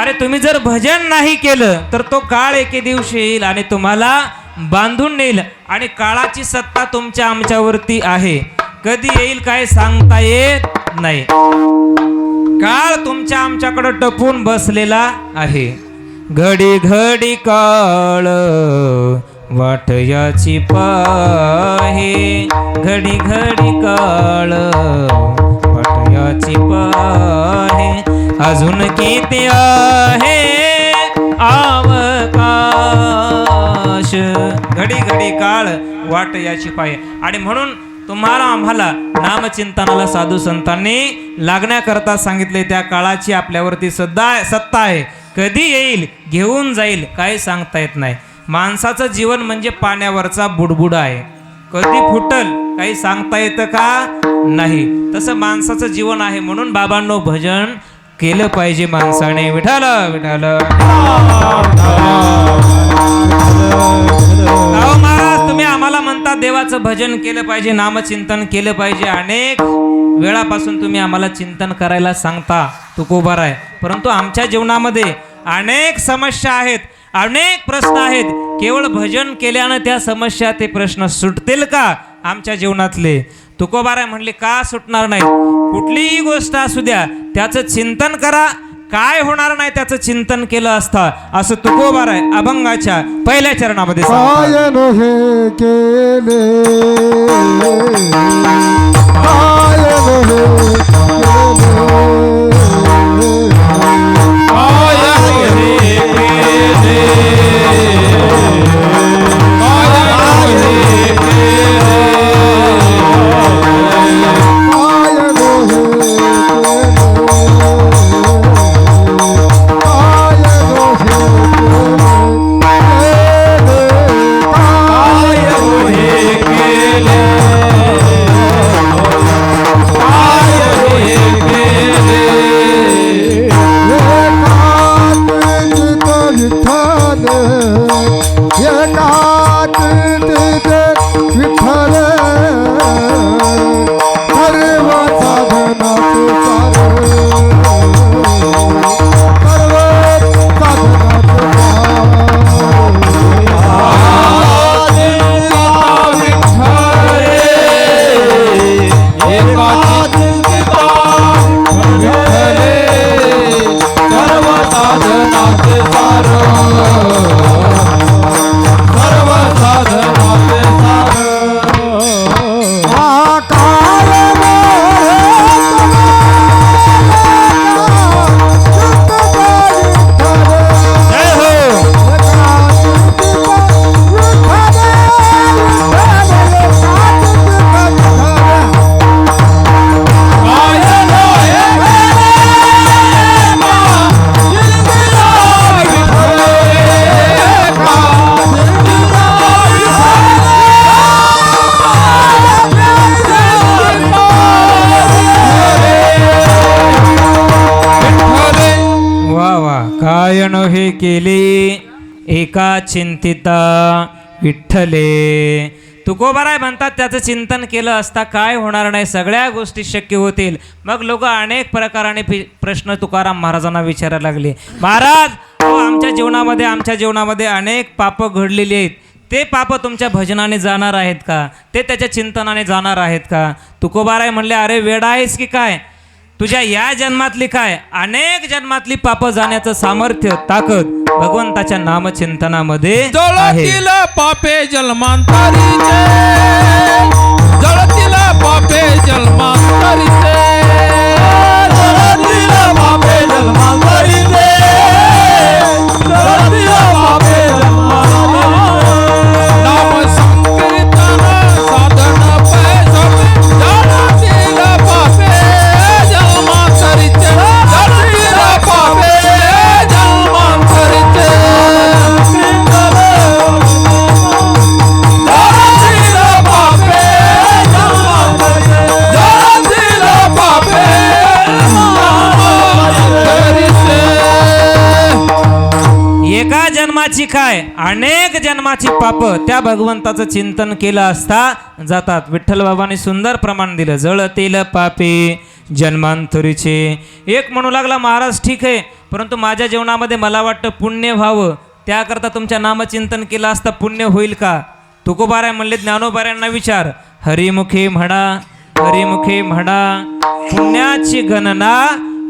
A: अरे तुम्ही जर भजन नाही केलं तर तो काळ एके दिवशी येईल आणि तुम्हाला बांधून नेईल. आणि काळाची सत्ता तुमच्या आमच्यावरती आहे. कधी येईल काय सांगता येत नाही. काळ तुमच्या आमच्याकडे टपून बसलेला आहे. घडी घडी काळ वाट याची पाहे, घडी घडी काळ वाट याची पाहे, अजून किती आहे अवकाश. घडी घडी काळ वाट याची पाहे. आणि म्हणून तुम्हाला आम्हाला नामचिंतनाला साधू संतांनी लागण्याकरता सांगितले. त्या काळाची आपल्यावरती सत्ता आहे. कधी येईल घेऊन जाईल काही सांगता येत नाही. माणसाचं जीवन म्हणजे पाण्यावरचा बुडबुडा आहे. कधी फुटल काही सांगता येतं का नाही. तसं माणसाचं जीवन आहे. म्हणून बाबांनो भजन केलं पाहिजे माणसाने. विठाल विठाल. अहो महाराज, तुम्ही आम्हाला म्हणता देवाचं भजन केलं पाहिजे, नामचिंतन केलं पाहिजे. अनेक वेळापासून तुम्ही आम्हाला चिंतन करायला सांगता, तुकोबार आहे. परंतु आमच्या जीवनामध्ये अनेक समस्या आहेत, अनेक प्रश्न आहेत. केवळ भजन केल्यानं त्या समस्या ते प्रश्न सुटतील का आमच्या जीवनातले? तुकोबाराय म्हणले का सुटणार नाही. कुठलीही गोष्ट असू द्या त्याचं चिंतन करा. काय होणार नाही त्याचं चिंतन केलं असता असं तुकोबाराय अभंगाच्या पहिल्या चरणामध्ये सांगतात.
B: काय नव्हे केले, काय नव्हे
A: हे केले एका चिंतिता विठ्ठले. तुकोबाराय म्हणतात त्याचं चिंतन केलं असता काय होणार नाही, सगळ्या गोष्टी शक्य होतील. मग लोक अनेक प्रकाराने प्रश्न तुकाराम महाराजांना विचारायला लागले. महाराज, आमच्या जीवनामध्ये अनेक पाप घडलेली आहेत. ते पाप तुमच्या भजनाने जाणार आहेत का? ते त्याच्या चिंतनाने जाणार आहेत का? तुकोबाराय म्हणले, अरे वेडा आहेस की काय? तुझ्या या जन्मातली काय, अनेक जन्मातली पाप जाण्याचं सामर्थ्य, ताकद भगवंताच्या नामचिंतनामध्ये आहे.
B: जळतील पापे जन्मांतरीचे, जळतील पापे जन्मांतरीचे, जळतील पापे जन्मांतरीचे, जळतील पापे जन्मांतरीचे. नाम संकीर्तन साधन पैसे, जळतील पापे जन्मांतरीचे, जळतील पापे जन्मांतरीचे.
A: एका जन्माची काय, अनेक जन्माची पाप त्या भगवंताचं चिंतन केलं असता जातात. विठ्ठल बाबांनी सुंदर प्रमाण दिलं. जळतील पापे जन्मांतरीचे. एक म्हणू लागला, महाराज ठीक आहे, परंतु माझ्या जीवनामध्ये मला वाटतं पुण्य व्हावं, त्याकरता तुमच्या नामचिंतन केलं असता पुण्य होईल का? तुकोबाराय म्हणले, ज्ञानोबारायांना विचार. हरिमुखे म्हणा, हरिमुखे म्हणा, पुण्याची गणना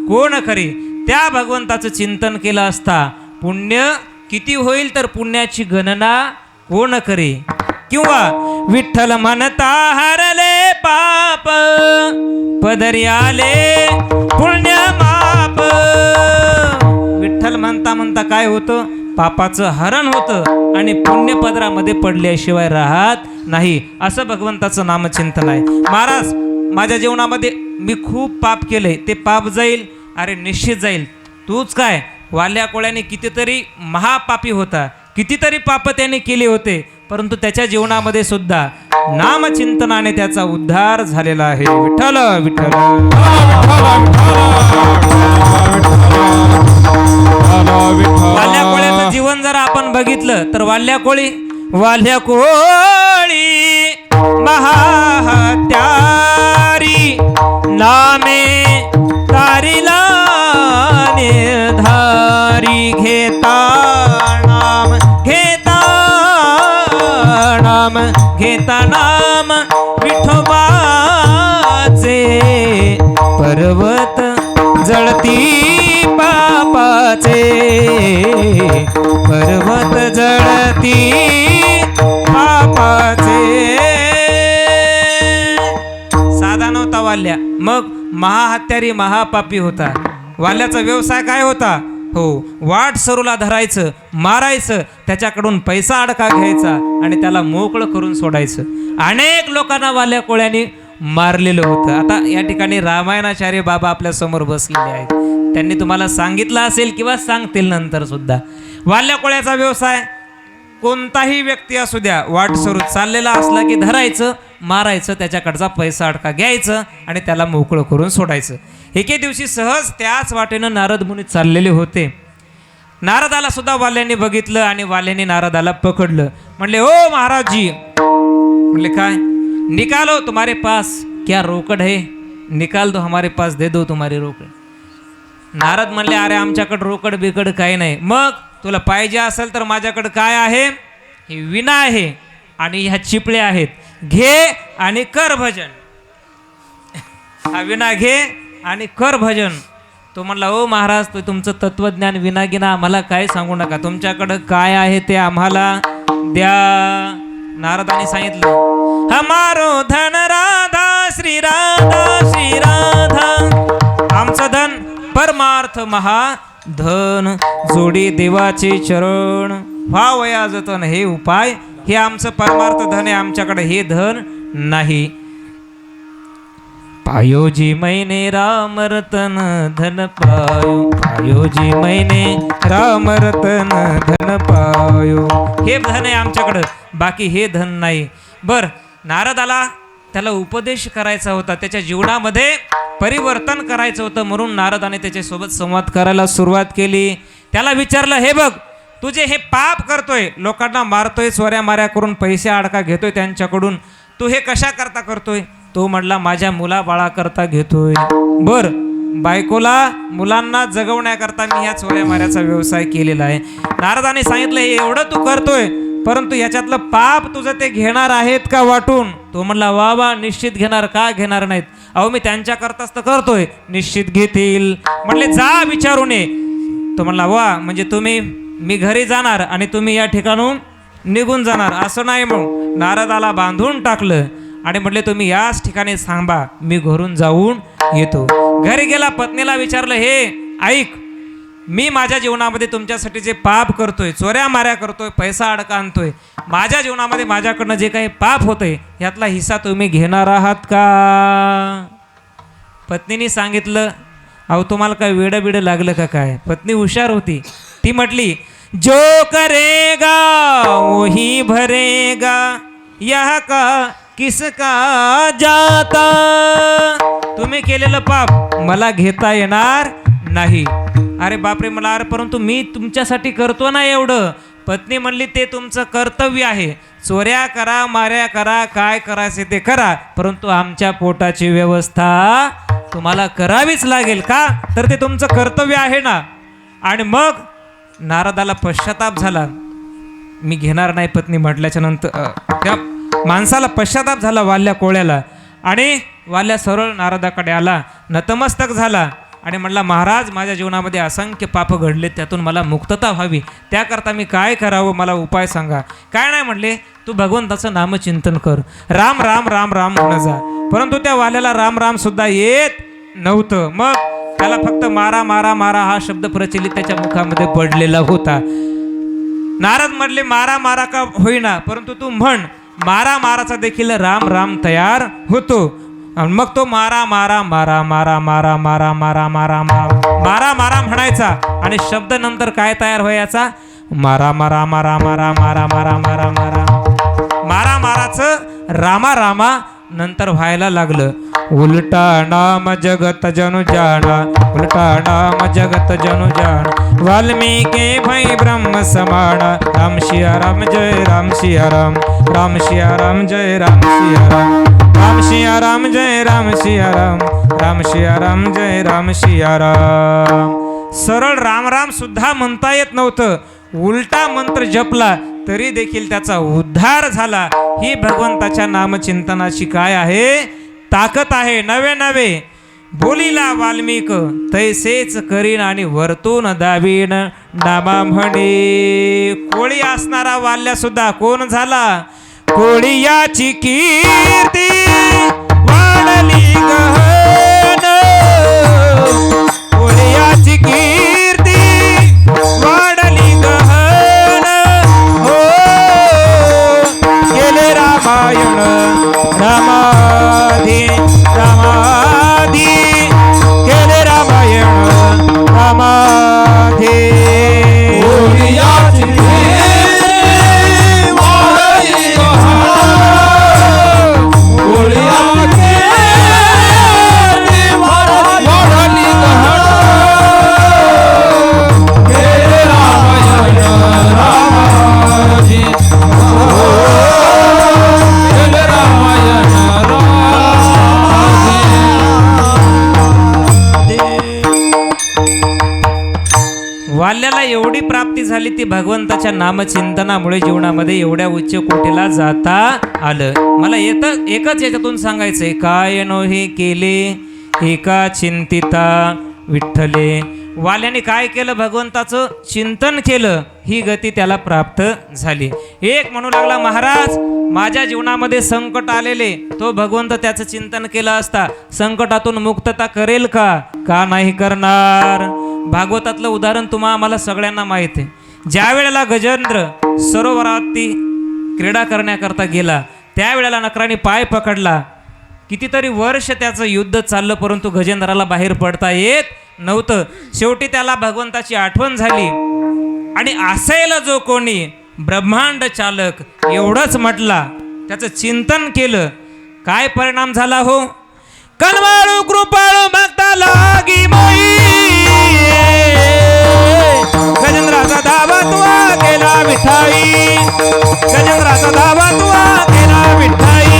A: कोण करी? त्या भगवंताचं चिंतन केलं असता पुण्य किती होईल तर पुण्याची गणना कोण करे? किंवा विठ्ठल म्हणता हरले पाप, पदरी आले पुण्य माप. विठ्ठल म्हणता म्हणता काय होतं? पापाचं हरण होतं आणि पुण्य पदरामध्ये पडल्याशिवाय राहत नाही. असं भगवंताचं नामचिंतन आहे. महाराज, माझ्या जीवनामध्ये मी खूप पाप केलंय, ते पाप जाईल? अरे निश्चित जाईल. तूच काय, वाल्या कोळ्याने कितीतरी महापापी होता, कितीतरी पाप त्याने केले होते, परंतु त्याच्या जीवनामध्ये सुद्धा नामचिंतनाने त्याचा उद्धार झालेला आहे. विठ्ठल विठ्ठल. वाल्या कोळ्याचं जीवन जर आपण बघितलं तर वाल्या कोळी महाहत्यारी, नामे तारिला निर्धारी. घेता नाम, घेता नाम, घेता नाम विठोबाचे. पर्वत जळती पापाचे, पर्वत जळती पापाचे. साधा नव्हता वाल्या, मग महाहत्यारी महापापी होता. वाल्याचा व्यवसाय काय होता? हो, वाट सरूला धरायचं, मारायचं, त्याच्याकडून पैसा अडका घ्यायचा आणि त्याला मोकळं करून सोडायचं. अनेक लोकांना वाल्या कोळ्याने मारलेलं होतं. आता या ठिकाणी रामायणाचार्य बाबा आपल्या समोर बसलेले आहेत. त्यांनी तुम्हाला सांगितलं असेल किंवा सांगतील नंतर सुद्धा. वाल्या कोळ्याचा व्यवसाय कोणताही व्यक्ती असू द्या, वाट सरू चाललेला असला की धरायचं, मारायचं, त्याच्याकडचा पैसा अडका घ्यायचं आणि त्याला मोकळं करून सोडायचं. एके दिवशी सहज त्याच वाटेनं नारद मुनी चाललेले होते. नारदाला सुद्धा वाल्याने बघितलं आणि वाल्याने नारदाला पकडलं. म्हणले, ओ महाराज जी. म्हणले, काय? निकालो तुम्हारे पास क्या रोकड है? निकाल दो हमारे पास, दे दो तुम्हारी रोकड. नारद म्हणले, अरे आमच्याकडे रोकड बिकड काही नाही. मग तुला पाहिजे असेल तर माझ्याकडे काय आहे? ही विना आहे आणि ह्या चिपळ्या आहेत, घे आणि कर भजन. हा विना घे आणि कर भजन. तो म्हणला, ओ महाराज, तो तुमचं तत्वज्ञान विनागिना आम्हाला काय सांगू नका, तुमच्याकडं काय आहे ते आम्हाला द्या. नारदाने सांगितलं, हमारो धन राधा श्री राधा श्री राधा. आमचं धन परमार्थ महाधन, जोडी देवाचे चरण, व्हावया जतन हे उपाय. हे आमचं परमार्थ धन आहे, आमच्याकडे हे धन नाही. पायो जी मैंने राम रतन धन पायो, पायो जी मैंने राम रतन धन पायो. हे धन आहे आमच्याकडं, बाकी हे धन नाही. बर, नारदाला त्याला उपदेश करायचा होता, त्याच्या जीवनामध्ये परिवर्तन करायचं होतं, म्हणून नारदाने त्याच्यासोबत संवाद करायला सुरुवात केली. त्याला विचारलं, हे बघ, तुझे हे पाप करतोय, लोकांना मारतोय, चोऱ्या माऱ्या करून पैसे अडका घेतोय त्यांच्याकडून, तू हे कशा करता करतोय? तो म्हणला, माझ्या मुलाबाळाकरता घेतोय. बर, बायकोला मुलांना जगवण्याकरता मी ह्या चोऱ्या माऱ्याचा व्यवसाय केलेला आहे. नारदाने सांगितलं, हे एवढं तू करतोय, परंतु याच्यातलं पाप तुझं ते घेणार आहेत का वाटून? तो म्हणला, वा वा, निश्चित घेणार, का घेणार नाहीत? अहो मी त्यांच्याकरताच तर करतोय, निश्चित घेतील. म्हणले, जा विचारून ये. तो म्हणला, वा, म्हणजे मी घरी जाणार आणि तुम्ही या ठिकाणून निघून जाणार असं नाही. मग नारदाला बांधून टाकलं आणि म्हटले, तुम्ही याच ठिकाणी थांबा, मी घरून जाऊन येतो. घरी गेला, पत्नीला विचारलं, हे ऐक, मी माझ्या जीवनामध्ये तुमच्यासाठी जे पाप करतोय, चोऱ्या माऱ्या करतोय, पैसा अडका आणतोय, माझ्या जीवनामध्ये माझ्याकडनं जे काही पाप होतंय यातला हिस्सा तुम्ही घेणार आहात का? पत्नीने सांगितलं, अहो तुम्हाला काय वेडं बिडं लागलं का काय? पत्नी हुशार होती. ती म्हटली, जो करेगा वही भरेगा, यह का किसका जाता. तुम्ही केलेलं पाप मला घेता येणार नाही. अरे बापरे, मला, अरे परंतु मी तुमच्यासाठी करतो ना एवढं. पत्नी म्हणली, ते तुमचं कर्तव्य आहे, चोऱ्या करा, माऱ्या करा, काय करायचे ते करा, परंतु आमच्या पोटाची व्यवस्था तुम्हाला करावीच लागेल का, तर ते तुमचं कर्तव्य आहे ना. आणि मग नारदाला पश्चाताप झाला, मी घेणार नाही पत्नी म्हटल्याच्या नंतर त्या माणसाला पश्चाताप झाला वाल्या कोळ्याला. आणि वाल्या सरळ नारदाकडे आला, नतमस्तक झाला आणि म्हणला, महाराज माझ्या जीवनामध्ये असंख्य पाप घडले, त्यातून मला मुक्तता व्हावी, त्याकरता मी काय करावं, मला उपाय सांगा. काय नाही म्हणले, तू भगवंताचं नामचिंतन कर, राम राम राम राम म्हणत जा. परंतु त्या वाल्याला राम राम सुद्धा येत नव्हतं. मग त्याला फक्त मारा मारा मारा हा शब्द प्रचलित त्याच्या मुखामध्ये पडलेला होता. नारद म्हणले, मारा मारा का होईना, परंतु तू म्हण, मारा माराचा देखील राम राम तयार होतो. आणि मग तो मारा मारा मारा मारा मारा मारा मारा मारा मारा मारा म्हणायचा आणि शब्द नंतर काय तयार व्हायचा, मारा मारा मारा मारा मारा मारा मारा मारा मारा माराचं रामा रामा नंतर व्हायला लागलं. उलटा नाम जगत जनु जाना, उलटा नाम जगत जनु जान, वाल्मीकि भई ब्रह्म समान, राम सिया राम जय राम सिया राम, राम सिया राम जय राम सिया राम, राम सिया राम जय राम सिया राम, राम सिया राम जय राम सिया राम. सरळ राम राम सुद्धा म्हणता येत नव्हतं, उलटा मंत्र जपला तरी देखील त्याचा उद्धार झाला. ही भगवंताच्या नामचिंतनाची काय आहे, ताकद आहे. नवे नवे बोलीला वाल्मिक, तैसेच करीन आणि वरतून दावीन नामा म्हणे. कोळी असणारा वाल्या सुद्धा कोण झाला, कोळी याची कीर्ती वाढली गहन, कोळी याची कीर्ती वाढली गहन. हो गेले रामायण रामाधी रामाधी, गेले रामायण रामाधी. वाल्याला एवढी प्राप्ती झाली ती भगवंताच्या नामचिंतनामुळे, जीवनामध्ये एवढ्या उच्च कोटीला जाता आलं. मला एकच याच्यातून सांगायचंय, काय नो हे केले एका चिंतिता विठ्ठले. वाल्याने काय केलं, भगवंताचं चिंतन केलं, ही गती त्याला प्राप्त झाली. एक म्हणू लागला, महाराज माझ्या जीवनामध्ये संकट आलेले, तो भगवंत त्याचं चिंतन केलं असता संकटातून मुक्तता करेल का, का नाही करणार. भागवतातलं उदाहरण आम्हाला सगळ्यांना माहित आहे. ज्या वेळेला गजेंद्र सरोवरावरती क्रीडा करण्याकरता गेला, त्यावेळेला नकराने पाय पकडला. कितीतरी वर्ष त्याचं युद्ध चाललं, परंतु गजेंद्राला बाहेर पडता येत नव्हतं. शेवटी त्याला भगवंताची आठवण झाली आणि असेल जो कोणी ब्रह्मांड चालक एवढंच म्हटला, त्याचं चिंतन केलं. काय परिणाम झाला हो, कनवाळू कृपाळू भक्ता लागी मोई, गजेंद्राचा धावा तुआ केला विठाई, गजेंद्राचा धावा तुआ केला विठाई.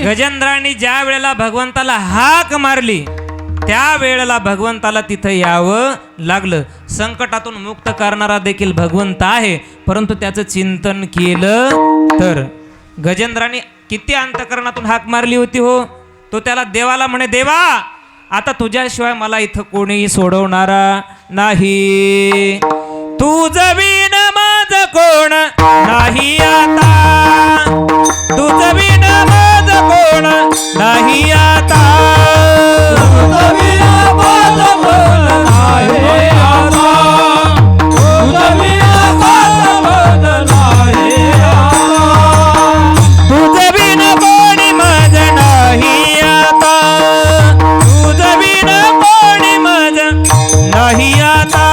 A: गजेंद्राने ज्या वेळेला भगवंताला हाक मारली, त्या वेळेला भगवंताला तिथं यावं लागलं. संकटातून मुक्त करणारा देखील भगवंत आहे, परंतु त्याचं चिंतन केलं तर. गजेंद्राने किती अंतकरणातून हाक मारली होती हो. तो त्याला देवाला म्हणे, देवा आता तुझ्याशिवाय मला इथं कोणीही सोडवणारा नाही, तुझं बिन माझं कोण नाही आता, तुझं बिन माझं कोण नाही आता, तुझं बिन माझं कोण नाही आता, तुझं बिन माझं कोण नाही आता, तुझं बिन कोणी माझं नाही आता, तुझं बिन कोणी माझं नाही आता,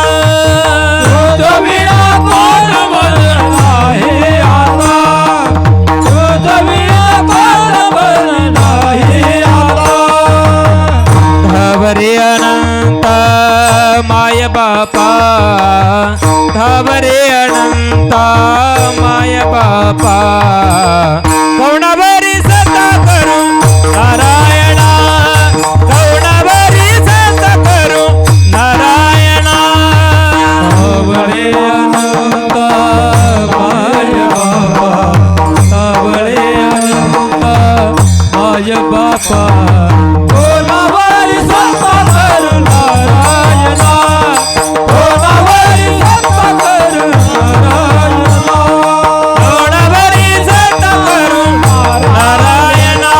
A: तुझं बिन कोण माझं नाही आता, तुझं बिन कोण माझं
B: बापा
A: कौणावरी सता करू नारायणा, कौणावरी सता करू नारायणा.
B: सावळे अनंत माय बापा, सावळे अनंत माय बापा, कोणावरी सत्ता करू नारायणा, कोणावरी सत्ता करू नारायणा,
A: कौणावरी सता करू नारायणा.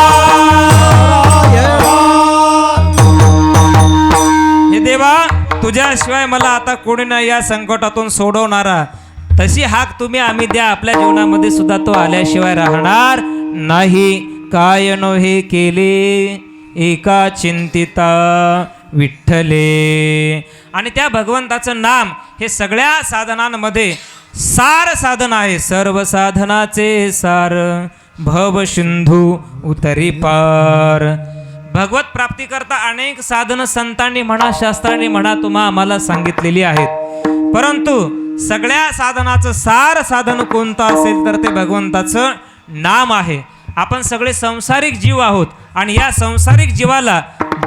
A: हे देवा, तुझ्याशिवाय मला आता कोणी नाही या संकटातून सोडवणारा. तशी हाक तुम्ही आम्ही द्या, आपल्या जीवनामध्ये सुद्धा तो आल्याशिवाय राहणार नाही. काय नोहे केले एका चिंतिता विठ्ठले. आणि त्या भगवंताचं नाम हे सगळ्या साधनांमध्ये सार साधन आहे. सर्व साधनाचे सार भव सिंधू उतरी पार. भगवत प्राप्ती करता अनेक साधन संतांनी म्हणा, शास्त्रांनी म्हणा, तुम्हा आम्हाला सांगितलेली आहेत. परंतु सगळ्या साधनाचं सार साधन कोणतं असेल तर ते भगवंताचं नाम आहे. आपण सगळे संसारिक जीव आहोत आणि या संसारिक जीवाला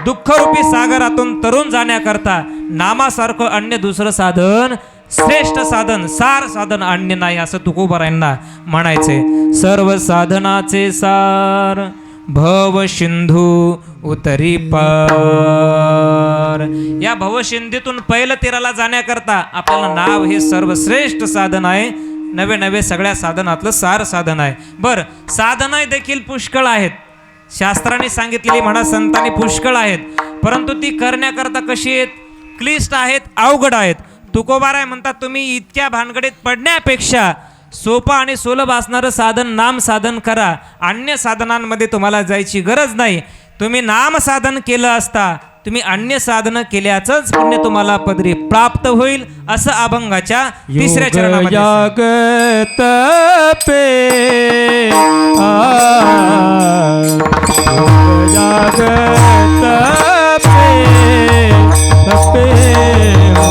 A: दुःखरूपी सागरातून तरुण जाण्याकरता नामासारखं अन्य दुसरं साधन, श्रेष्ठ साधन, सार साधन अन्य नाही असं तुकोबारायांना म्हणायचे. सर्व साधनाचे सार भव सिंधू उतरी पार. या भवसिंधीतून पहिलं तीराला जाण्याकरता आपल्याला नाव हे सर्वश्रेष्ठ साधन आहे. नवे नवे सगळ्या साधनातलं सार साधन आहे. बरं, साधना देखील पुष्कळ आहेत. शास्त्रांनी सांगितलेली म्हणा, संतांनी पुष्कळ आहेत. परंतु ती करण्याकरता कशी आहेत? क्लिष्ट आहेत, अवघड आहेत. तुकोबाराय म्हणतात, तुम्ही इतक्या भानगडीत पडण्यापेक्षा सोपं आणि सुलभ असणारं साधन नाम साधन करा. अन्य साधनांमध्ये तुम्हाला जायची गरज नाही. तुम्ही नाम साधन केलं असता तुम्ही अन्य साधन केल्याचंच पुण्य तुम्हाला पदरी प्राप्त होईल, असं अभंगाच्या तिसऱ्या चरणामध्ये
B: जगत पे जगत पे तपे हो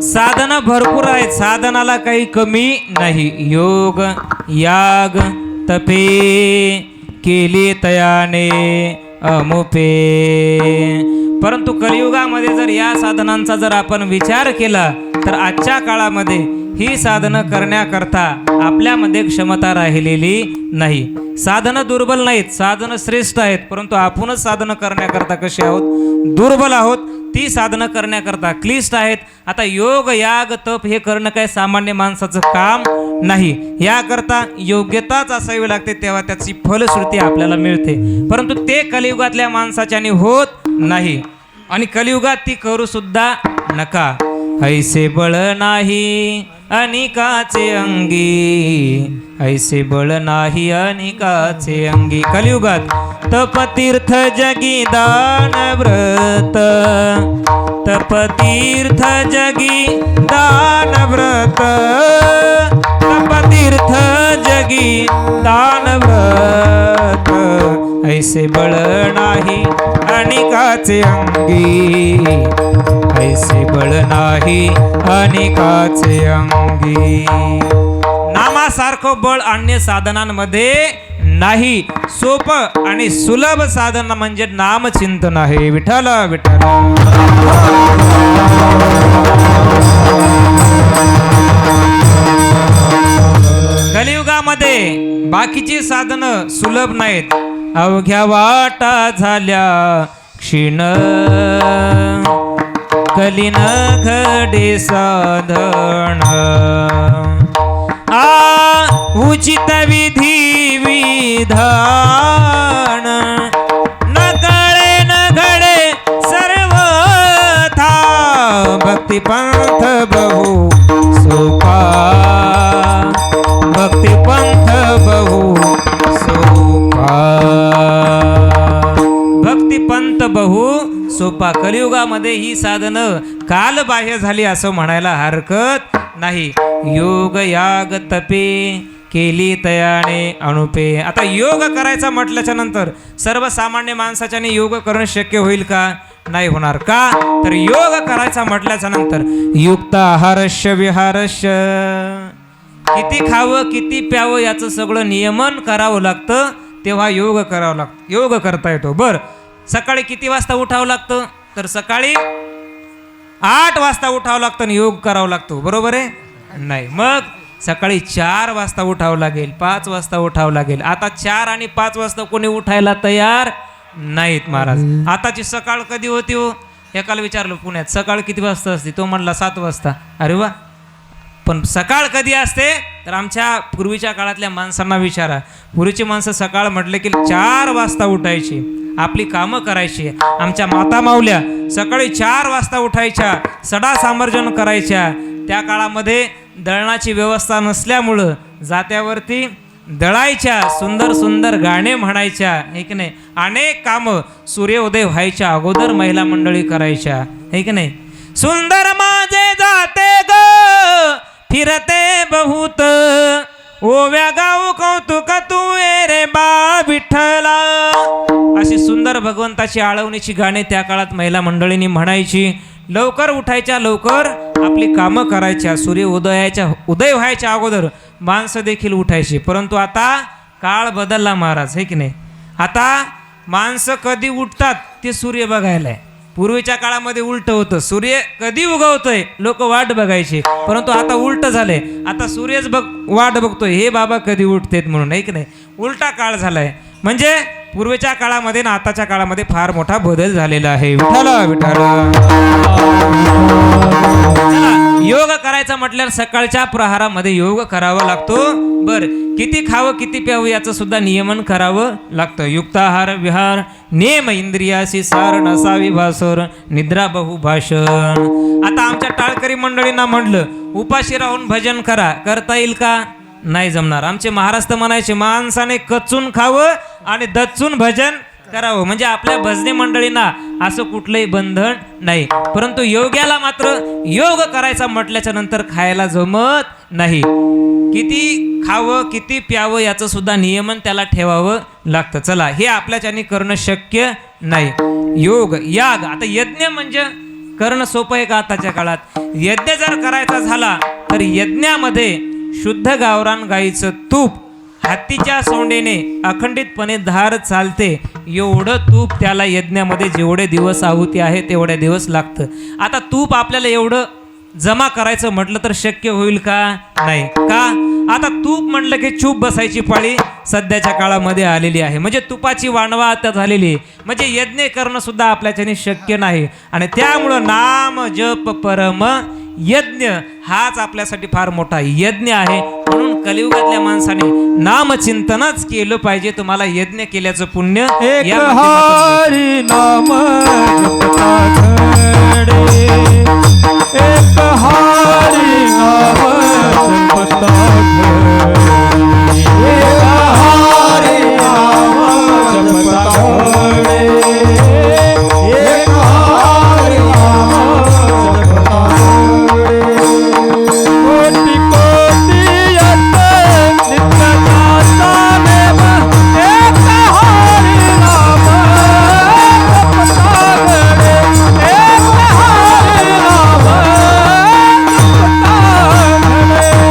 A: साधना भरपूर आहेत, साधनाला काही कमी नाही. योग याग तपे केली तयाने अमुपे परंतु कलियुगामध्ये जर या साधनांचा जर आपण विचार केला तर आजच्या काळामध्ये ही साधनं करण्याकरता आपल्यामध्ये क्षमता राहिलेली नाही. साधनं दुर्बल नाहीत, साधनं श्रेष्ठ आहेत, परंतु आपणच साधनं करण्याकरता कसे आहोत? दुर्बल आहोत. ती साधनं करण्याकरता क्लिष्ट आहेत. आता योग याग तप हे करणं काय सामान्य माणसाचं काम नाही. याकरता योग्यताच असावी लागते, तेव्हा त्याची फलश्रुती आपल्याला मिळते. परंतु ते कलियुगातल्या माणसाच्याने होत नाही आणि कलियुगात ती करू सुद्धा नका. ऐसे बळ नाही अनिकाचे अंगी, ऐसे बळ नाही अनिकाचे अंगी. कलियुगात तपतीर्थ जगी दान व्रत, तपतीर्थ जगी दान व्रत, तपतीर्थ जगी दान व्रत. ऐसे बळ नाही अनिकाचे अंगी, ऐसे बळ नाही अनेकाचे अंगी. नामासारखं बळ अन्य साधनांमध्ये नाही. सोपं आणि सुलभ साधन म्हणजे नामचिंतन आहे. विठ्ठल विठ्ठल. कलियुगामध्ये बाकीची साधनं सुलभ नाहीत. अवघ्या वाटा झाल्या क्षीण, कलीन घडे साधन. उचित विधी विधान, न कळे न घडे सर्वथा. भक्ती पंथ बहु सोपा, भक्ती पंथ बहु सोपा, भक्ती पंथ बहु सोपा. कलियुगामध्ये ही साधनं कालबाह्य झाली असं म्हणायला हरकत नाही. योग याग तपे केली तयाने अनुपे. आता योग करायचा म्हटल्याच्या नंतर सर्वसामान्य माणसाच्याने योग करणं शक्य होईल का? नाही होणार. का तर योग करायचा म्हटल्याच्या नंतर युक्त आहारस्य विहारस्य, किती खावं किती प्यावं याचं सगळं नियमन करावं लागतं, तेव्हा योग करावं लागतं. योग करता येतो. बर, सकाळी किती वाजता उठावं लागतं? तर सकाळी 8 वाजता उठावं लागतं आणि योग करावं लागतो. बरोबर आहे? नाही. मग सकाळी 4 वाजता उठावं लागेल, 5 वाजता उठावं लागेल. आता 4 आणि 5 वाजता कोणी उठायला तयार नाहीत महाराज. आताची सकाळ कधी होती हो? एकाला विचारलं पुण्यात सकाळ किती वाजता असते, तो म्हणला 7 वाजता. अरे वा, पण सकाळ कधी असते? तर आमच्या पूर्वीच्या काळातल्या माणसांना विचारा. पूर्वीची माणसं सकाळ म्हटलं की 4 वाजता उठायची, आपली कामं करायची. आमच्या माता माऊल्या सकाळी 4 वाजता उठायच्या, सडा सामर्जन करायच्या. त्या काळामध्ये दळणाची व्यवस्था नसल्यामुळं जात्यावरती दळायच्या, सुंदर सुंदर गाणे म्हणायच्या, हे की नाही. अनेक कामं सूर्योदय व्हायच्या अगोदर महिला मंडळी करायच्या, हे की नाही. सुंदर माझे जाते ग फिरते बहुत, ओव्या गाऊ कौतुक तू रे बा विठ्ठला. अशी सुंदर भगवंताची आळवणीची गाणे त्या काळात महिला मंडळींनी म्हणायची. लवकर उठायच्या, लवकर आपली कामं करायच्या. उदय व्हायच्या अगोदर माणसं देखील उठायची. परंतु आता काळ बदलला महाराज, हे की नाही. आता माणसं कधी उठतात ते सूर्य बघायला आहे. पूर्वीच्या काळामध्ये उलट होतं, सूर्य कधी उगवतोय लोक वाट बघायचे. परंतु आता उलट झालंय, आता सूर्यच वाट बघतोय हे बाबा कधी उठतेत म्हणून, आहे की नाही. उलटा काळ झालाय. म्हणजे पूर्वीच्या काळामध्ये ना आताच्या काळामध्ये फार मोठा बदल झालेला आहे. विठ्ठल विठ्ठल. योग करायचा म्हटल्यावर सकाळच्या प्रहारामध्ये योग करावा लागतो. बर, किती खावं किती प्यावं याचं सुद्धा नियमन करावं लागतं. युक्ताहार विहार नेम इंद्रियाशी सार नसावी भासर निद्रा बहुभाषण. आता आमच्या टाळकरी मंडळींना म्हटलं उपाशी राहून भजन करा, करता येईल का? नाही जमणार. आमचे महाराज तर म्हणायचे माणसाने कचून खावं आणि दचून भजन करावं. म्हणजे आपल्या भजनी मंडळींना असं कुठलंही बंधन नाही. परंतु योग्याला मात्र योग करायचा म्हटल्याच्या नंतर खायला जमत नाही. किती खावं किती प्यावं याचं सुद्धा नियमन त्याला ठेवावं लागतं. चला, हे आपल्याच्याने करणं शक्य नाही. योग याग. आता यज्ञ म्हणजे करणं सोपं आहे का आताच्या काळात? यज्ञ जर करायचा झाला तर यज्ञामध्ये शुद्ध गावरान गाईचं तूप हत्तीच्या सोंडेने अखंडितपणे धार चालते एवढं तूप त्याला यज्ञामध्ये जेवढे दिवस आहुती आहे तेवढे दिवस लागतं. आता तूप आपल्याला एवढं जमा करायचं म्हटलं तर शक्य होईल का? नाही. का? आता तूप म्हटलं की चूप बसायची पाळी सध्याच्या काळामध्ये आलेली आहे. म्हणजे तुपाची वाणवा आता झालेली आहे. म्हणजे यज्ञ करणं सुद्धा आपल्याच्याने शक्य नाही. आणि त्यामुळं नाम जप परम यज्ञ हाच आपल्यासाठी फार मोठा यज्ञ आहे. म्हणून कलियुगातल्या माणसाने नामचिंतनच केलं पाहिजे. तुम्हाला यज्ञ केल्याचं पुण्य
B: एक
A: या माध्यमातून
B: हरी नाम जपता घडे, एक हरी नाम जपता घडे, एक हरी नाम जपता घडे, एक हरी नाम जपता घडे. कोटी कोटी येते नित्य जाता देव, एक हरी नाम जपता घडे, एक हरी नाम जपता घडे.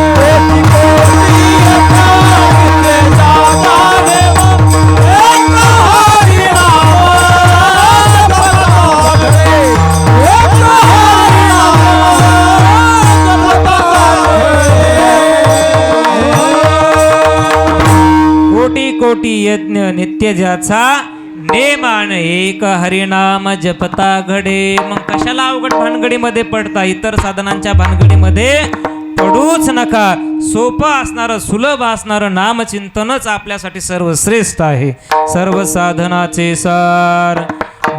B: कोटी कोटी येते नित्य जाता देव, एक हरी नाम जपता घडे, एक हरी नाम
A: कोटी कोटी यज्ञ नित्य ज्याचा नेमान एक हरिनाम जपता घडे. मग कशाला अवघड भानगडीमध्ये पडता? इतर साधनांच्या भानगडीमध्ये पडूच नका. सोपं असणारं सुलभ असणारं नामचिंतनच आपल्यासाठी सर्वश्रेष्ठ आहे. सर्व साधनाचे सार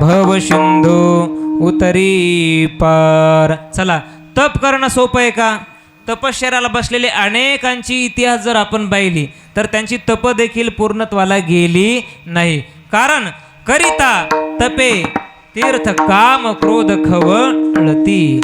A: भव सिंधू उतरी पार. चला, तप करणं सोपं आहे का? तपश्चर्याला बसलेले अनेकांची इतिहास जर आपण पाहिली तर त्यांची तप देखील पूर्णत्वाला गेली नाही. कारण करिता तपे तीर्थ काम क्रोध खवळती.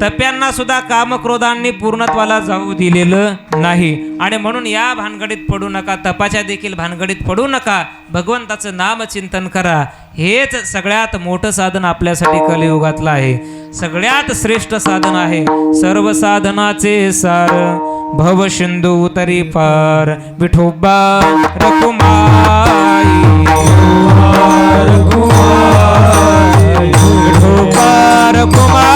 A: तप्यांना सुद्धा कामक्रोधांनी पूर्णत्वाला जाऊ दिलेलं नाही. आणि म्हणून या भानगडीत पडू नका. तपाच्या देखील भानगडीत पडू नका. भगवंताचं नामचिंतन करा. हेच सगळ्यात मोठं साधन आपल्यासाठी कलियुगातलं आहे. सगळ्यात श्रेष्ठ साधन आहे. सर्व साधनाचे सार भव सिंधू उतरी पार. विठोबा रकुमाई विठोबा रकुमाई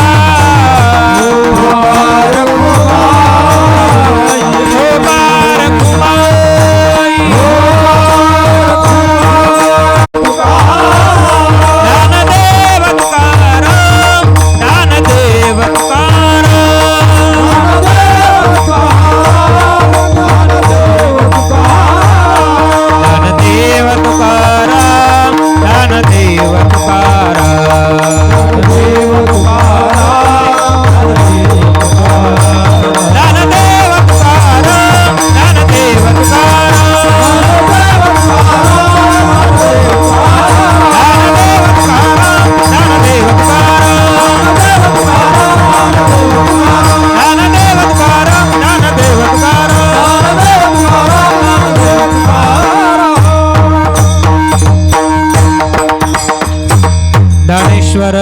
A: ज्ञानेश्वर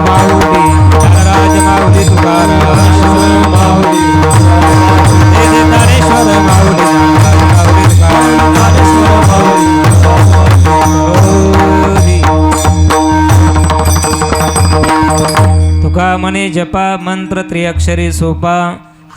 A: माऊली धनराज माऊली तुकाराम माऊली ज्ञानेश्वर माऊली ज्ञानेश्वर माऊली. तुका म्हणे जपा मंत्र त्रिअक्षरी सोपा.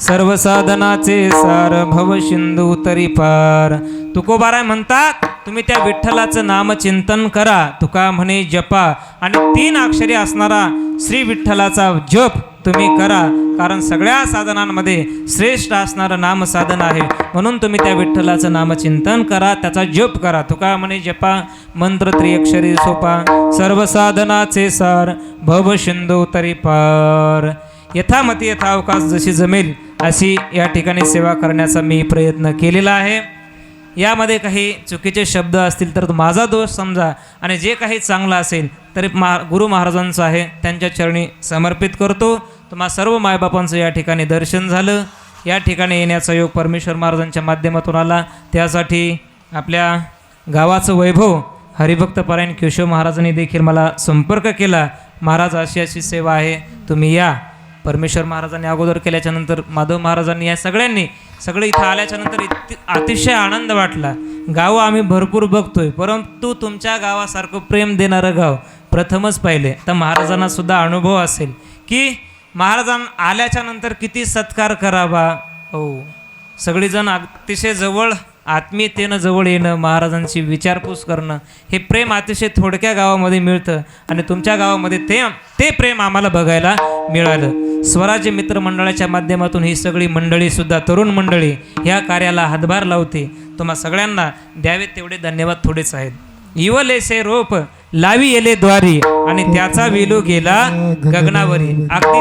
A: सर्व साधनाचे सार भव सिंधू तरी पार. तुकोबाराय म्हणतात तुम्ही त्या विठ्ठलाचं नामचिंतन करा. तुका म्हणे जपा आणि 3 अक्षरी असणारा श्री विठ्ठलाचा जप तुम्ही करा. कारण सगळ्या साधनांमध्ये श्रेष्ठ असणारं नामसाधन आहे. म्हणून तुम्ही त्या विठ्ठलाचं नामचिंतन करा, त्याचा जप करा. तुका म्हणे जपा मंत्र त्रिअक्षरी सोपा. सर्व साधनाचे सार भव सिंधू तरी पार. यथामती यथावकाश जशी जमेल अशी या ठिकाणी सेवा करण्याचा मी प्रयत्न केलेला आहे. यामध्ये काही चुकीचे शब्द असतील तर माझा दोष समजा आणि जे काही चांगलं असेल तरी गुरु महाराजांचं आहे त्यांच्या चरणी समर्पित करतो. तुम्हा सर्व मायबापांचं या ठिकाणी दर्शन झालं. या ठिकाणी येण्याचा योग परमेश्वर महाराजांच्या माध्यमातून आला. त्यासाठी आपल्या गावाचं वैभव हरिभक्त परायण केशव महाराजांनी देखील मला संपर्क केला. महाराज अशी अशी सेवा आहे, तुम्ही या. परमेश्वर महाराजांनी अगोदर केल्याच्या नंतर माधव महाराजांनी, या सगळ्यांनी सगळे इथं आल्याच्या नंतर अतिशय आनंद वाटला. गावं आम्ही भरपूर बघतोय, परंतु तुमच्या गावासारखं प्रेम देणारं गाव प्रथमच पाहिले. तर महाराजांना सुद्धा अनुभव असेल की महाराजांना आल्याच्या नंतर किती सत्कार करावा. हो, सगळीजण अतिशय जवळ, आत्मीयतेनं जवळ येणं, महाराजांची विचारपूस करणं, हे प्रेम अतिशय थोडक्या गावामध्ये मिळतं आणि तुमच्या गावामध्ये ते प्रेम आम्हाला बघायला मिळालं. स्वराज्य मित्र मंडळाच्या माध्यमातून ही सगळी मंडळीसुद्धा, तरुण मंडळी ह्या कार्याला हातभार लावते. तुम्हा सगळ्यांना द्यावे तेवढे धन्यवाद थोडेच आहेत. इवलेसे रोप लावी येले द्वारी आणि त्याचा वेलू गेला गगनावरी. अगदी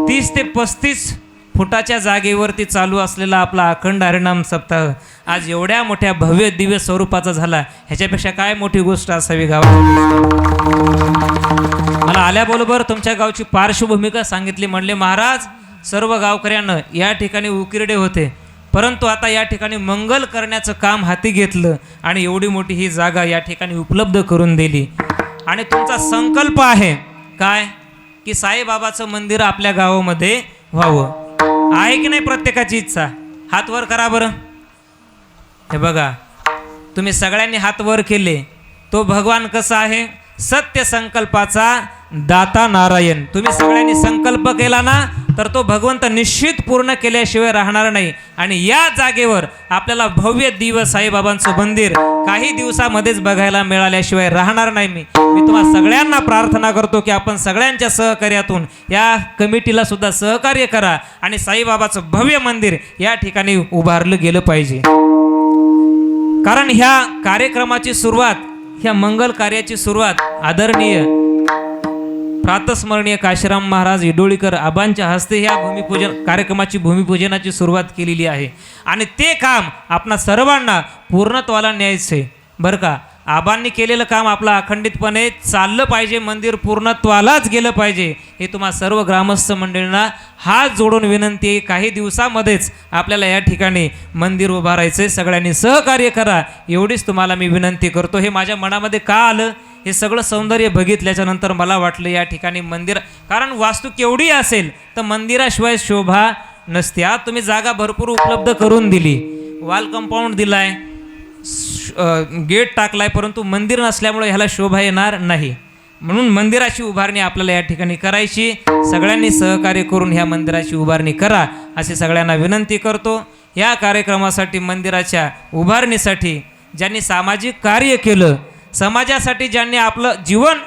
A: 30 ते 35 फुटाच्या जागेवरती चालू असलेला आपला अखंड हरिनाम सप्ताह आज एवढ्या मोठ्या भव्य दिव्य स्वरूपाचा झाला. ह्याच्यापेक्षा काय मोठी गोष्ट असावी गावात. मला आल्याबरोबर तुमच्या गावची पार्श्वभूमिका सांगितली. म्हणले महाराज, सर्व गावकऱ्यांना या ठिकाणी उकिरडे होते, परंतु आता या ठिकाणी मंगल करण्याचं काम हाती घेतलं आणि एवढी मोठी ही जागा या ठिकाणी उपलब्ध करून दिली. आणि तुमचा संकल्प आहे काय की साईबाबाचं मंदिर आपल्या गावामध्ये व्हावं. आहे की नाही प्रत्येकाची इच्छा? हात वर करा बरं. हे बघा, तुम्ही सगळ्यांनी हात वर केले. तो भगवान कसा आहे? सत्य संकल्पाचा दाता नारायण. तुम्ही सगळ्यांनी संकल्प केला ना, तर तो भगवंत निश्चित पूर्ण केल्याशिवाय राहणार नाही. आणि या जागेवर आपल्याला भव्य दिव्य साईबाबांचं मंदिर काही दिवसामध्येच बघायला मिळाल्याशिवाय राहणार नाही. मी तुम्हा सगळ्यांना प्रार्थना करतो की आपण सगळ्यांच्या सहकार्यातून या कमिटीला सुद्धा सहकार्य करा आणि साईबाबाचं भव्य मंदिर या ठिकाणी उभारलं गेलं पाहिजे. कारण ह्या कार्यक्रमाची सुरुवात, ह्या मंगल कार्याची सुरुवात आदरणीय प्रातस्मरणीय काशीराम महाराज इडोळीकर आबांच्या हस्ते ह्या भूमिपूजन कार्यक्रमाची भूमिपूजनाची सुरुवात केलेली आहे. आणि ते काम आपणा सर्वांना पूर्णत्वाला न्यायचे बरं का. आबांनी केलेलं काम आपलं अखंडितपणे चाललं पाहिजे, मंदिर पूर्णत्वालाच गेलं पाहिजे. हे तुम्हा सर्व ग्रामस्थ मंडळींना हात जोडून विनंती आहे. काही दिवसामध्येच आपल्याला या ठिकाणी मंदिर उभारायचं. सगळ्यांनी सहकार्य करा एवढीच तुम्हाला मी विनंती करतो. हे माझ्या मनामध्ये का आलं? हे सगळं सौंदर्य बघितल्याच्या नंतर मला वाटलं या ठिकाणी मंदिर, कारण वास्तू केवढी असेल तर मंदिराशिवाय शोभा नसते. आज तुम्ही जागा भरपूर उपलब्ध करून दिली, वॉल कंपाऊंड दिलाय, गेट टाकलाय, परंतु मंदिर नसल्यामुळे ह्याला शोभा येणार नाही. म्हणून मंदिराची उभारणी आपल्याला या ठिकाणी करायची. सगळ्यांनी सहकार्य करून ह्या मंदिराची उभारणी करा अशी सगळ्यांना विनंती करतो. या कार्यक्रमासाठी, मंदिराच्या उभारणीसाठी ज्यांनी सामाजिक कार्य केलं, समाजासाठी ज्यांनी आपलं जीवन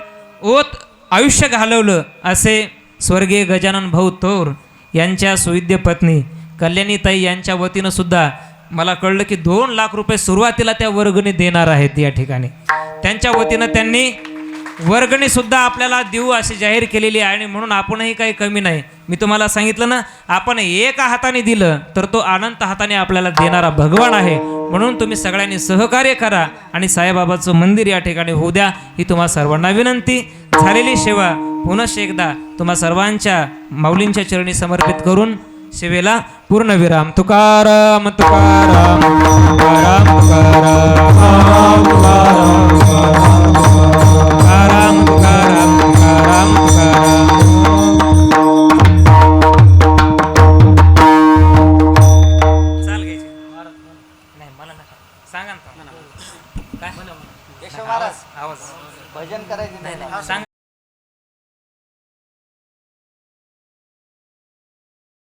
A: आयुष्य घालवलं, असे स्वर्गीय गजानन भाऊ थोर यांच्या सुविद्य पत्नी कल्याणीताई यांच्या वतीनं सुद्धा मला कळलं की 2 लाख रुपये सुरुवातीला त्या वर्गणी देणार आहेत. या ठिकाणी त्यांच्या वतीनं त्यांनी वर्गणी सुद्धा आपल्याला देऊ अशी जाहीर केलेली आहे. आणि म्हणून आपणही काही कमी नाही. मी तुम्हाला सांगितलं ना, आपण एका हाताने दिलं तर तो अनंत हाताने आपल्याला देणारा भगवान आहे. म्हणून तुम्ही सगळ्यांनी सहकार्य करा आणि साईबाबाचं मंदिर या ठिकाणी होऊ द्या ही तुम्हा सर्वांना विनंती. झालेली सेवा पुनश्च एकदा तुम्हा सर्वांच्या माऊलींच्या चरणी समर्पित करून सेवेला पूर्णविराम. तुकाराम तुकाराम तुकाराम तुकाराम तुकाराम तुकाराम तुकाराम तुकाराम. चाल घ्यायची नाही मला नका सांगा ना काय आवाज
C: भजन करायचं नाही
A: सांग.